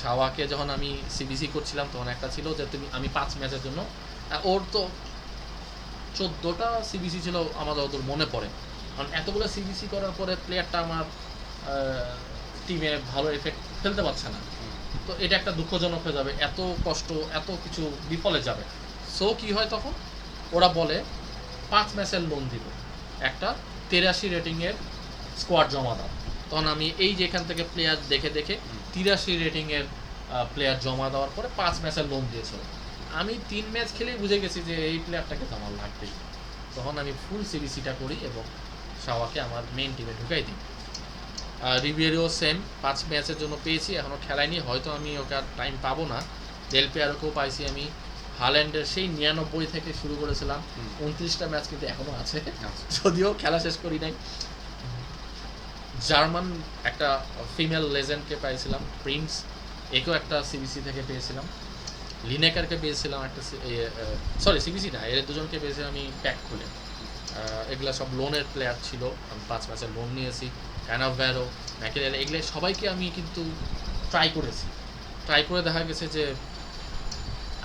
শাওয়াকে যখন আমি সিবিসি করছিলাম তখন একটা ছিল যে আমি 5 ম্যাচের জন্য, ওর তো 14টা সিবিসি ছিল আমার যতদূর মনে পড়ে। কারণ এতগুলো সিবিসি করার পরে প্লেয়ারটা আমার টিমে ভালো এফেক্ট ফেলতে পারছে না, তো এটা একটা দুঃখজনক হয়ে যাবে, এত কষ্ট, এত কিছু বিফলে যাবে। সো কি হয় তখন, ওরা বলে 5 ম্যাচের লোন দিব, একটা 83 রেটিংয়ের স্কোয়াড জমা দাও। তখন আমি এই যে এখান থেকে প্লেয়ার দেখে 83 রেটিংয়ের প্লেয়ার জমা দেওয়ার পরে 5 ম্যাচের লোন দিয়েছিল। আমি 3 ম্যাচ খেলেই বুঝে গেছি যে এই প্লেয়ারটাকে তো আমার লাগবেই। তখন আমি ফুল সিবিসিটা করি এবং শাওয়াকে আমার মেইন টিমে ঢুকাই দিই। রিবেরিও সেম, 5 ম্যাচের জন্য পেয়েছি, এখনও খেলাইনি, হয়তো আমি ওকে আর টাইম পাবো না। ডেল পেয়ারকেও পাইছি আমি। হাল্যান্ডের সেই 99 থেকে শুরু করেছিলাম, 29টা ম্যাচ কিন্তু এখনও আছে, যদিও খেলা শেষ করি নাই। জার্মান একটা ফিমেল লেজেন্ডকে পাইছিলাম, প্রিন্স, একেও একটা সিবিসি থেকে পেয়েছিলাম। লিনেকারকে পেয়েছিলাম একটা, সরি সিবিসি না, এর দুজনকে পেয়েছিলাম আমি প্যাক খুলে। এগুলা সব লোনের প্লেয়ার ছিল, আমি 5 ম্যাচের লোন নিয়েছি। ক্যানাভ্যারো, ম্যাকেলেরা এগুলো সবাইকে আমি কিন্তু ট্রাই করেছি, ট্রাই করে দেখা গেছে যে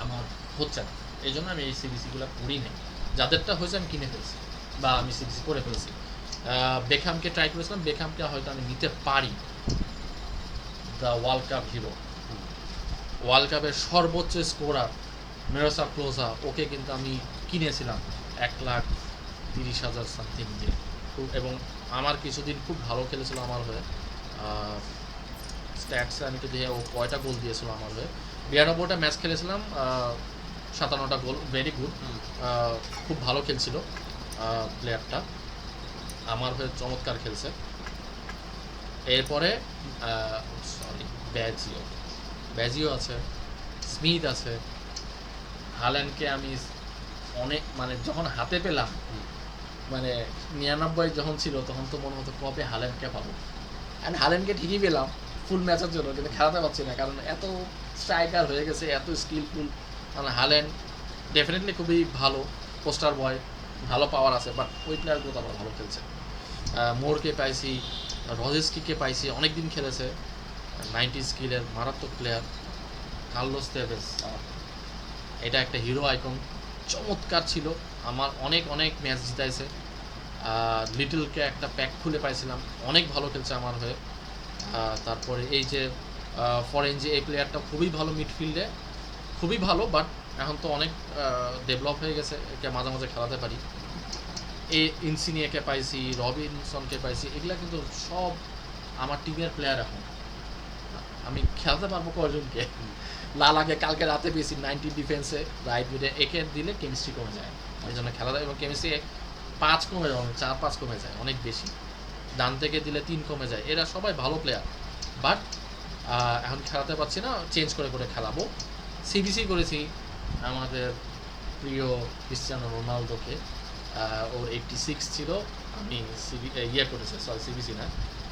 আমার হচ্ছে না, এই জন্য আমি এই সিবিসিগুলো করি নাই। যাদেরটা হয়েছে আমি কিনে ফেলছি বা আমি সিবিসি করে ফেলছি। বেকহামকে ট্রাই করেছিলাম, বেকহামকে হয়তো আমি নিতে পারি, the world cup hero, world কাপের সর্বোচ্চ স্কোরার মিরোস্লাভ ক্লোজা, ওকে কিন্তু আমি কিনেছিলাম 1,30,000 সামথিং দিয়ে, এবং আমার কিছুদিন খুব ভালো খেলেছিল আমার হয়ে। স্ট্যাটসে আমি তো দেখে ও কয়টা গোল দিয়েছিল আমার হয়ে, 92টা ম্যাচ খেলেছিলাম, 57টা গোল, ভেরি গুড, খুব ভালো খেলছিল প্লেয়ারটা, আমার হয়ে চমৎকার খেলছে। এরপরে সরি ব্যাজিও আছে, স্মিথ আছে, হাল্যান্ডকে আমি অনেক মানে যখন হাতে পেলাম, মানে 99 যখন ছিল তখন তো মনে হতো কবে হাল্যান্ডকে পাবো, অ্যান্ড হাল্যান্ডকে ঠিকই পেলাম ফুল ম্যাচের জন্য, কিন্তু খেলাতে পারছি না কারণ এত স্ট্রাইকার হয়ে গেছে, এত স্কিলফুল। মানে হাল্যান্ড ডেফিনেটলি খুবই ভালো পোস্টার বয়, ভালো পাওয়ার আছে, বাট ওই প্লেয়ারগুলো তো আবার ভালো খেলছে। মোরকে পাইছি, রজেস্কিকে পাইছি, অনেক দিন খেলেছে, 90 স্কিলের মারাত্মক প্লেয়ার। কার্লোস তেভেজ, এটা একটা হিরো আইকন, চমৎকার ছিল, আমার অনেক অনেক ম্যাচ জিতাইছে। লিটলকে একটা প্যাক খুলে পাইছিলাম, অনেক ভালো খেলছে আমার হয়ে। তারপরে এই যে ফরেন যে এই প্লেয়ারটা খুবই ভালো মিডফিল্ডে, খুবই ভালো, বাট এখন তো অনেক ডেভেলপ হয়ে গেছে, একে মাঝে মাঝে খেলাতে পারি। এই ইনসিনিয়াকে পাইছি, রবিনসনকে পাইছি, এগুলা কিন্তু সব আমার টিমের প্লেয়ার। এখন আমি খেলতে পারবো কয়জনকে? লালাকে কালকে রাতে পেয়েছি 90 ডিফেন্সে, রাইট মিডে, একে দিলে কেমিস্ট্রি কমে যায়, এই জন্য খেলা যায়, এবং কেমিস্ট্রি 5 কমে যায়, 4-5 কমে যায়, অনেক বেশি। ডান থেকে দিলে 3 কমে যায়, এরা সবাই ভালো প্লেয়ার, বাট এখন খেলাতে পারছি না, চেঞ্জ করে করে খেলাবো। সিবিসি করেছি আমাদের প্রিয় ক্রিস্টিয়ানো রোনালদোকে, ওর 86 ছিল, আমি করেছি, সরি সিবিসি না,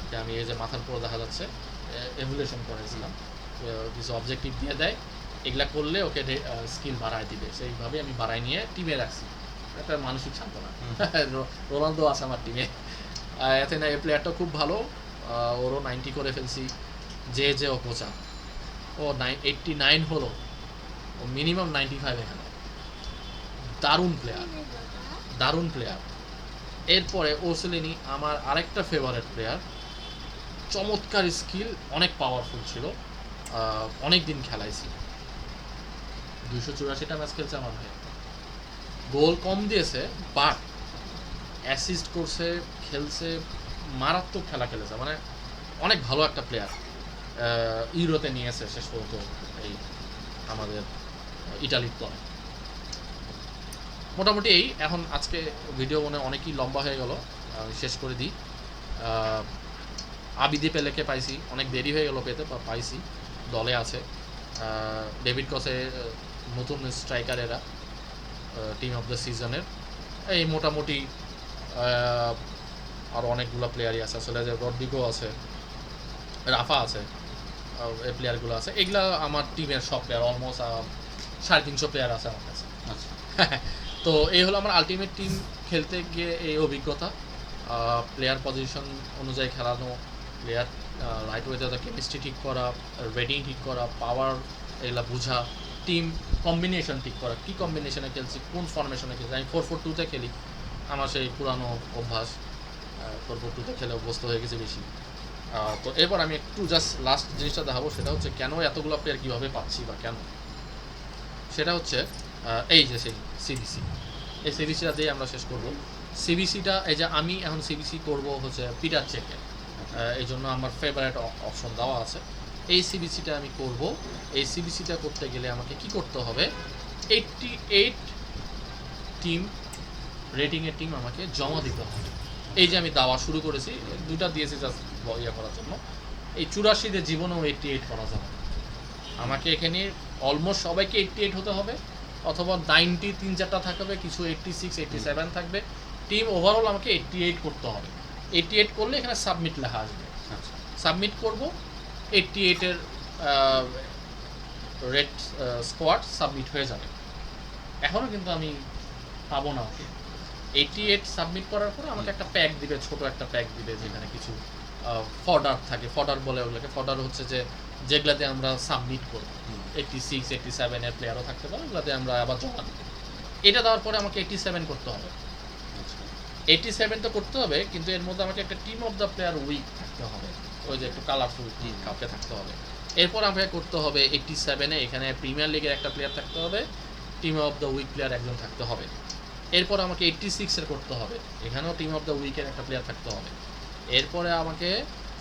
এটা আমি এই যে মাথার পুরো দেখা যাচ্ছে এভুলেশন করেছিলাম, কিছু অবজেক্টিভ দিয়ে দেয়, এগুলা করলে ওকে স্কিল বাড়ায় দিবে, সেইভাবে আমি বাড়াই নিয়ে টিমে রাখছি, একটা মানসিক সান্ত্বনা। রোনালদো আছে আমার টিমে, এতে না এই প্লেয়ারটা খুব ভালো, ওরও 90 করে ফেলছি। যে ও কোচা, ও 89 হলো, ও মিনিমাম 95 এখানে, দারুণ প্লেয়ার, দারুণ প্লেয়ার। এরপরে ওসেলিনি আমার আরেকটা ফেভারিট প্লেয়ার, চমৎকার স্কিল, অনেক পাওয়ারফুল ছিল, অনেক দিন খেলাইছি, 284টা ম্যাচ খেলছে আমার হয়ে, গোল কম দিয়েছে বাট অ্যাসিস্ট করছে, খেলছে, মারাত্মক খেলা খেলেছে, মানে অনেক ভালো একটা প্লেয়ার। ইউরোতে নিয়েছে শেষ পর্যন্ত এই আমাদের ইটালির দল। মোটামুটি এই, এখন আজকে ভিডিও মনে অনেকই লম্বা হয়ে গেল, শেষ করে দিই। আবিদি পেলেকে পাইছি, অনেক দেরি হয়ে গেল পেতে, পাইছি, দলে আছে। ডেভিড কসে নতুন স্ট্রাইকার, এরা টিম অফ দ্য সিজনের। এই মোটামুটি আরও অনেকগুলো প্লেয়ারই আছে, আসলে যে রড্রিগো আছে, রাফা আছে, এই প্লেয়ারগুলো আছে, এগুলা আমার টিমের সব প্লেয়ার, অলমোস্ট 350 প্লেয়ার আছে আমার কাছে। আচ্ছা, তো এই হলো আমার আলটিমেট টিম খেলতে গিয়ে এই অভিজ্ঞতা, প্লেয়ার পজিশন অনুযায়ী খেলানো, প্লেয়ার রাইট ওয়েতে কেমিস্ট্রি ঠিক করা, রেডিং ঠিক করা, পাওয়ার এগুলো বোঝা, টিম কম্বিনেশন ঠিক করা, কী কম্বিনেশনে খেলছি, কোন ফরমেশনে খেলছি। আমি 4-4-2-তে খেলি, আমার সেই পুরানো অভ্যাস, 4-4-2-তে খেলে অভ্যস্ত হয়ে গেছে বেশি। তো এবার আমি একটু জাস্ট লাস্ট জিনিসটা দেখাবো, সেটা হচ্ছে কেন এতগুলো প্লেয়ার কীভাবে পাচ্ছি বা কেন, সেটা হচ্ছে এই যে সেই সিবিসি, এই সিবিসিটা দিয়ে আমরা শেষ করব। সিবিসিটা এই যে আমি এখন সিবিসি করব হচ্ছে পিটার চেকে, এই জন্য আমার ফেভারিট অপশন দেওয়া আছে, এই সিবিসিটা আমি করব। এই সিবিসিটা করতে গেলে আমাকে কি করতে হবে, 88 টিম রেটিংয়ের টিম আমাকে জমা দিতে হবে। এই যে আমি দাওয়া শুরু করেছি, 2টা দিয়েছি জাস্ট ইয়ে করার জন্য, এই 84 জীবনেও 88 করা যাবে, আমাকে এখানে অলমোস্ট সবাইকে 88 হতে হবে, অথবা 90 3-4টা থাকবে, কিছু 86 87 থাকবে, টিম ওভারঅল আমাকে 88 করতে হবে। 88 করলে এখানে সাবমিট লেখা আসবে, সাবমিট করব, 88-এর রেড স্কোয়াড সাবমিট হয়ে যাবে। এখনও কিন্তু আমি পাবো না ওকে, 88 সাবমিট করার পরে আমাকে একটা প্যাক দিবে, ছোট একটা প্যাক দিবে, যেখানে কিছু ফডার থাকে, ফডার বলে ওগুলোকে। ফডার হচ্ছে যে যেগুলাতে আমরা সাবমিট করব, 86 87 এর প্লেয়ারও থাকতে পারে, ওগুলাতে আমরা আবার জমা দিই। এটা দেওয়ার পরে আমাকে 87 করতে হবে। 87 তো করতে হবে, কিন্তু এর মধ্যে আমাকে একটা team of the player week থাকতে হবে, ওই যে একটু কালারফুল কাউকে থাকতে হবে। এরপর আমাকে করতে হবে 87-এ এখানে প্রিমিয়ার লিগের একটা প্লেয়ার থাকতে হবে, team of the week player একজন থাকতে হবে। এরপর আমাকে 86-এর করতে হবে, এখানেও টিম অফ দ্য উইকের একটা প্লেয়ার থাকতে হবে। এরপরে আমাকে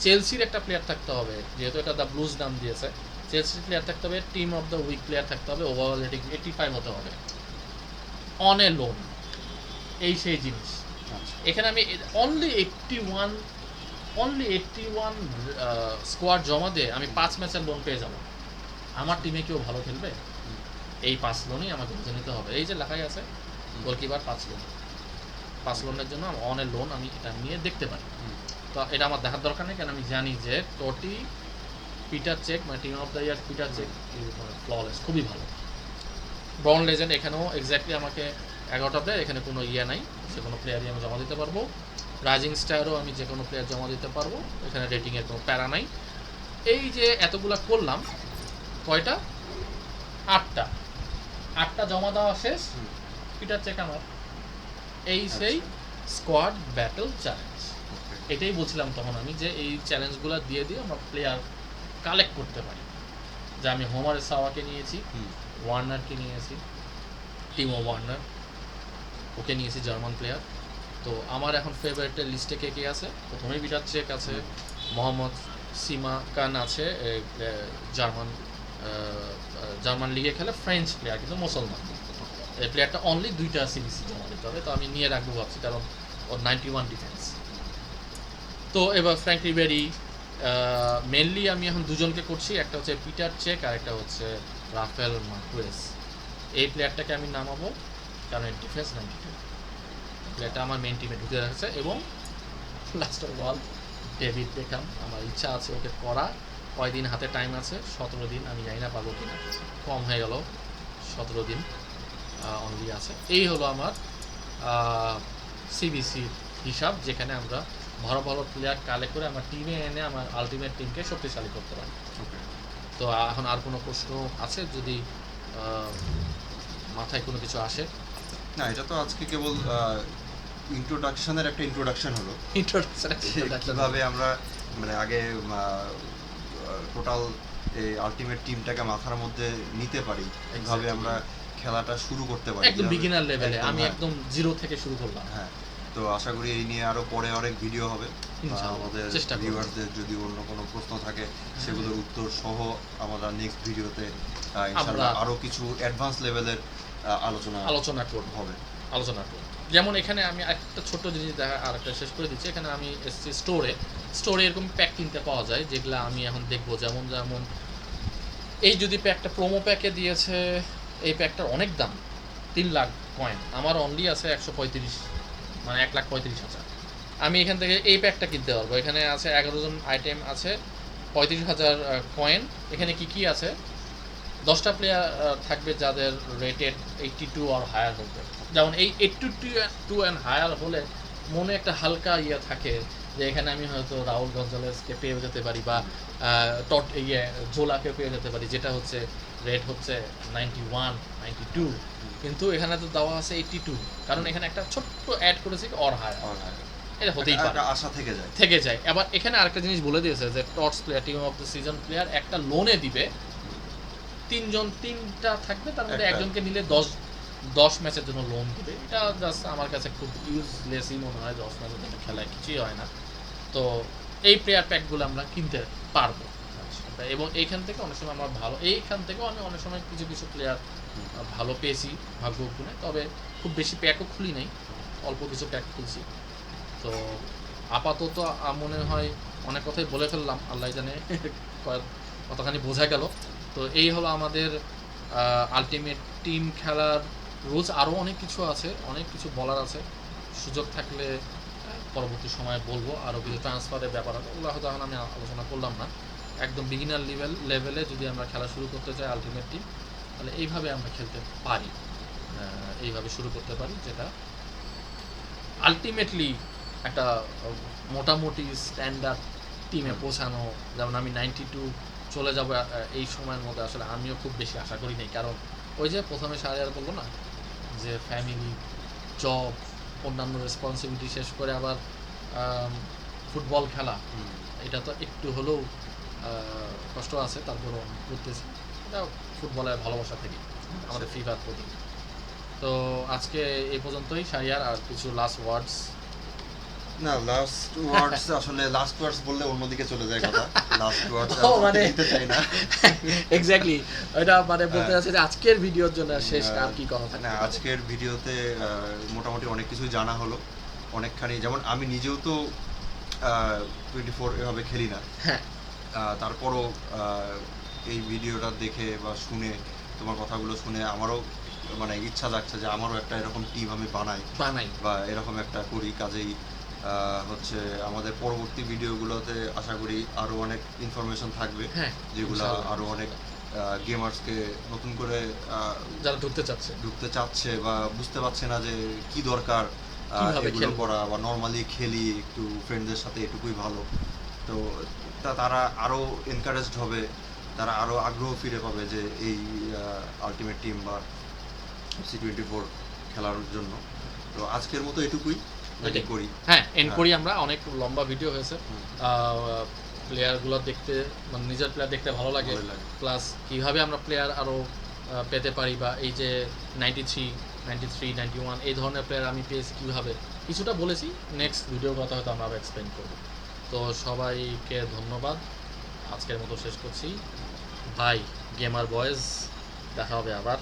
চেলসির একটা প্লেয়ার থাকতে হবে, যেহেতু এটা দ্য ব্লুজ নাম দিয়েছে, চেলসির প্লেয়ার থাকতে হবে, team of the week player থাকতে হবে, ওভারঅল রেটিং 85 হতে হবে, অন এ লোন। এই সেই জিনিস। এখানে আমি অনলি 81 স্কোয়াড জমা দিয়ে আমি 5 ম্যাচের লোন পেয়ে যাব। আমার টিমে কেউ ভালো খেলবে, এই 5 লোনই আমাকে বুঝে নিতে হবে। এই যে লেখাই আছে গোলকিপার 5 লোন, 5 লোনের জন্য অন এ লোন আমি এটা নিয়ে দেখতে পারি। তো এটা আমার দেখার দরকার নেই, কারণ আমি জানি যে টোটি পিটার চেক, মানে team of the year Peter Cech flawless, খুবই ভালো। ব্রাউন লেজেন্ড এখানেও এক্স্যাক্টলি আমাকে 11টা প্লেয়ার, এখানে কোনো নাই, সে কোনো প্লেয়ারই আমি জমা দিতে পারবো। রাইজিং স্টারও আমি যে কোনো প্লেয়ার জমা দিতে পারবো, এখানে রেটিংয়ের কোনো প্যারা নাই। এই যে এতগুলা করলাম, কয়টা? 8টা জমা দেওয়া শেষ, পিটার চেক আমার। এই সেই স্কোয়াড ব্যাটল চ্যালেঞ্জ, এটাই বলছিলাম তখন আমি, যে এই চ্যালেঞ্জগুলো দিয়ে আমরা প্লেয়ার কালেক্ট করতে পারি। যে আমি হোমার সাওয়াকে নিয়েছি, ওয়ার্নারকে নিয়েছি, টিমো ওয়ার্নার, ওকে নিয়েছি, জার্মান প্লেয়ার। তো আমার এখন ফেভারিটের লিস্টে কে কে আছে? প্রথমেই পিটার চেক আছে, মোহাম্মদ সিমা কান আছে, জার্মান লিগে খেলে, ফ্রেঞ্চ প্লেয়ার কিন্তু মুসলমান। এই প্লেয়ারটা অনলি 2টা সিরিজ জমা দিতে হবে, তো আমি নিয়ে রাখবো ভাবছি, কারণ ওর 91 ডিফেন্স। তো এবার ফ্র্যাঙ্ক রিবেরি, মেনলি আমি এখন দুজনকে করছি, একটা হচ্ছে পিটার চেক আর একটা হচ্ছে রাফেল মার্কুয়েস। এই প্লেয়ারটাকে আমি নামাবো, কারণ ডিফেন্স 92, প্লেয়ারটা আমার মেন টিমে ঢুকে রাখছে। এবং last of all David Beckham, আমার ইচ্ছা আছে ওকে করা। কয়দিন হাতে টাইম আছে? 17 দিন, আমি জানি না পাবো কিনা, কম হয়ে গেল, 17 দিন অনলি আছে। এই হলো আমার সিবিসির হিসাব, যেখানে আমরা ভালো ভালো প্লেয়ার কালেক্ট করে আমার টিমে এনে আমার আলটিমেট টিমকে শক্তিশালী করতে পারি। তো এখন আর কোনো প্রশ্ন আছে যদি মাথায় কোনো কিছু আসে? না, এটা তো আজকে কেবল ইন্ট্রোডাকশনের একটা ইন্ট্রোডাকশন হলো, কিভাবে আমরা মানে আগে টোটাল এই আলটিমেট টিমটাকে মাথার মধ্যে নিতে পারি, কিভাবে আমরা খেলাটা শুরু করতে পারি একদম বিগিনার লেভেলে। আমি একদম জিরো থেকে শুরু করলাম। হ্যাঁ, তো আশা করি এই নিয়ে আরো পরে অনেক ভিডিও হবে। আমাদের ভিউয়ারদের যদি অন্য কোনো প্রশ্ন থাকে সেগুলোর উত্তর সহ আমরা নেক্সট ভিডিওতে ইনশাআল্লাহ আরো কিছু অ্যাডভান্স লেভেলের আলোচনা করব। যেমন এখানে আমি একটা ছোট জিনিস দেখা, আর একটা শেষ করে দিচ্ছি। এখানে আমি এসেছি স্টোরে এরকম প্যাক কিনতে পাওয়া যায়, যেগুলো আমি এখন দেখবো। যেমন এই যদি প্যাকটা প্রোমো প্যাকে দিয়েছে, এই প্যাকটার অনেক দাম, 3 লাখ কয়েন। আমার অনলি আছে 135, মানে 1,35,000। আমি এখান থেকে এই প্যাকটা কিনতে পারবো। এখানে আছে 11 জন আইটেম আছে, 35,000 কয়েন। এখানে কি আছে? 10টা প্লেয়ার থাকবে যাদের রেটেড 82 আর হায়ার হবে। যেমন এই 82 অ্যান্ড হায়ার হলে মনে একটা হালকা থাকে, যে এখানে আমি হয়তো রাহুল গঞ্জালেসকে পেয়ে যেতে পারি, বা জোলাকে পেয়ে যেতে পারি, যেটা হচ্ছে রেট হচ্ছে 91 92, কিন্তু এখানে তো দেওয়া আছে 82, কারণ এখানে একটা ছোট্ট অ্যাড করেছি অর হায়ার। এটা হতেই পারে, আশা থেকে যায়। আবার এখানে আরেকটা জিনিস বলে দিয়েছে যে torch player, team of the season player একটা লোনে দিবে, 3টা থাকবে, তার মধ্যে একজনকে নিলে 10 ম্যাচের জন্য লোন দিবে। এটা জাস্ট আমার কাছে খুব ইউজলেসই মনে হয়, 10 ম্যাচের জন্য খেলায় কিছুই হয় না। তো এই প্লেয়ার প্যাকগুলো আমরা কিনতে পারবো, এবং এইখান থেকে অনেক সময় আমরা এইখান থেকেও আমি অনেক সময় কিছু প্লেয়ার ভালো পেয়েছি ভাগ্য গুণে। তবে খুব বেশি প্যাকও খুলি নাই, অল্প কিছু প্যাক খুলছি। তো আপাতত মনে হয় অনেক কথাই বলে ফেললাম, আল্লাহ জানে কতখানি বোঝা গেল। তো এই হলো আমাদের আলটিমেট টিম খেলার রুলস। আরও অনেক কিছু আছে, অনেক কিছু বলার আছে, সুযোগ থাকলে পরবর্তী সময়ে বলবো। আরও কিছু ট্রান্সফারের ব্যাপার আছে, ওগুলো হয়তো এখন আমি আলোচনা করলাম না। একদম বিগিনার লেভেলে যদি আমরা খেলা শুরু করতে চাই আলটিমেট টিম, তাহলে এইভাবে আমরা খেলতে পারি, এইভাবে শুরু করতে পারি, যেটা আলটিমেটলি একটা মোটামুটি স্ট্যান্ডার্ড টিমে পৌঁছানো, যেমন আমি 92 চলে যাব এই সময়ের মধ্যে আসলে আমিও খুব বেশি আশা করি নাই, কারণ ওই যে প্রথমে শাহরিয়ার বললো না যে ফ্যামিলি, জব, অন্যান্য রেসপন্সিবিলিটি শেষ করে আবার ফুটবল খেলা, এটা তো একটু হলেও কষ্ট আছে, তারপরও করতেছি, এটা ফুটবলের ভালোবাসা থেকে আমাদের ফিফার প্রতি। তো আজকে এই পর্যন্তই। শাহরিয়ার আর কিছু লাস্ট ওয়ার্ডস? না, লাস্ট ওয়ার্ডস আসলে লাস্ট ওয়ার্ডস বললে অন্যদিকে চলে যায় কথা। লাস্ট ওয়ার্ডস মানে দিতে চাই না। এক্স্যাক্টলি, এটা মানে বলতে চাচ্ছি যে আজকের ভিডিওর জন্য শেষ আর কি কথা থাকে না, আজকের ভিডিওতে মোটামুটি অনেক কিছুই জানা হলো, অনেকখানি। যেমন আমি নিজেও তো 24 এভাবে খেলি না, হ্যাঁ, তারপরও এই ভিডিওটা দেখে বা শুনে, তোমার কথাগুলো শুনে আমারও মানে ইচ্ছা জাগছে যে আমারও একটা এরকম টিম আমি বানাই বা এরকম একটা করি। কাজেই হচ্ছে আমাদের পরবর্তী ভিডিওগুলোতে আশা করি আরও অনেক ইনফরমেশন থাকবে, হ্যাঁ, যেগুলো ইনশাআল্লাহ। আরও অনেক গেমার্সকে নতুন করে যারা ঢুকতে চাচ্ছে বা বুঝতে পারছে না যে কি দরকার কিভাবে এগুলো খেলবো। করা, বা নর্মালি খেলি একটু ফ্রেন্ডদের সাথে, এটুকুই ভালো। তো তারা আরও এনকারেজড হবে, তারা আরও আগ্রহ ফিরে পাবে যে এই আলটিমেট টিম বা C24 খেলার জন্য। তো আজকের মতো এটুকুই এটাই। করি। হ্যাঁ, এন্ড করি আমরা। অনেক লম্বা ভিডিও হয়েছে। প্লেয়ারগুলো দেখতে, মানে নিজের প্লেয়ার দেখতে ভালো লাগে, প্লাস কিভাবে আমরা প্লেয়ার আরও পেতে পারি, বা এই যে 93, 91 এই ধরনের প্লেয়ার আমি পেয়েছি কীভাবে, কিছুটা বলেছি। নেক্সট ভিডিওর কথা হয়তো আমরা আরও এক্সপ্লেন করব। তো সবাইকে ধন্যবাদ, আজকের মতো শেষ করছি। বাই গেমার বয়েজ, দেখা হবে আবার।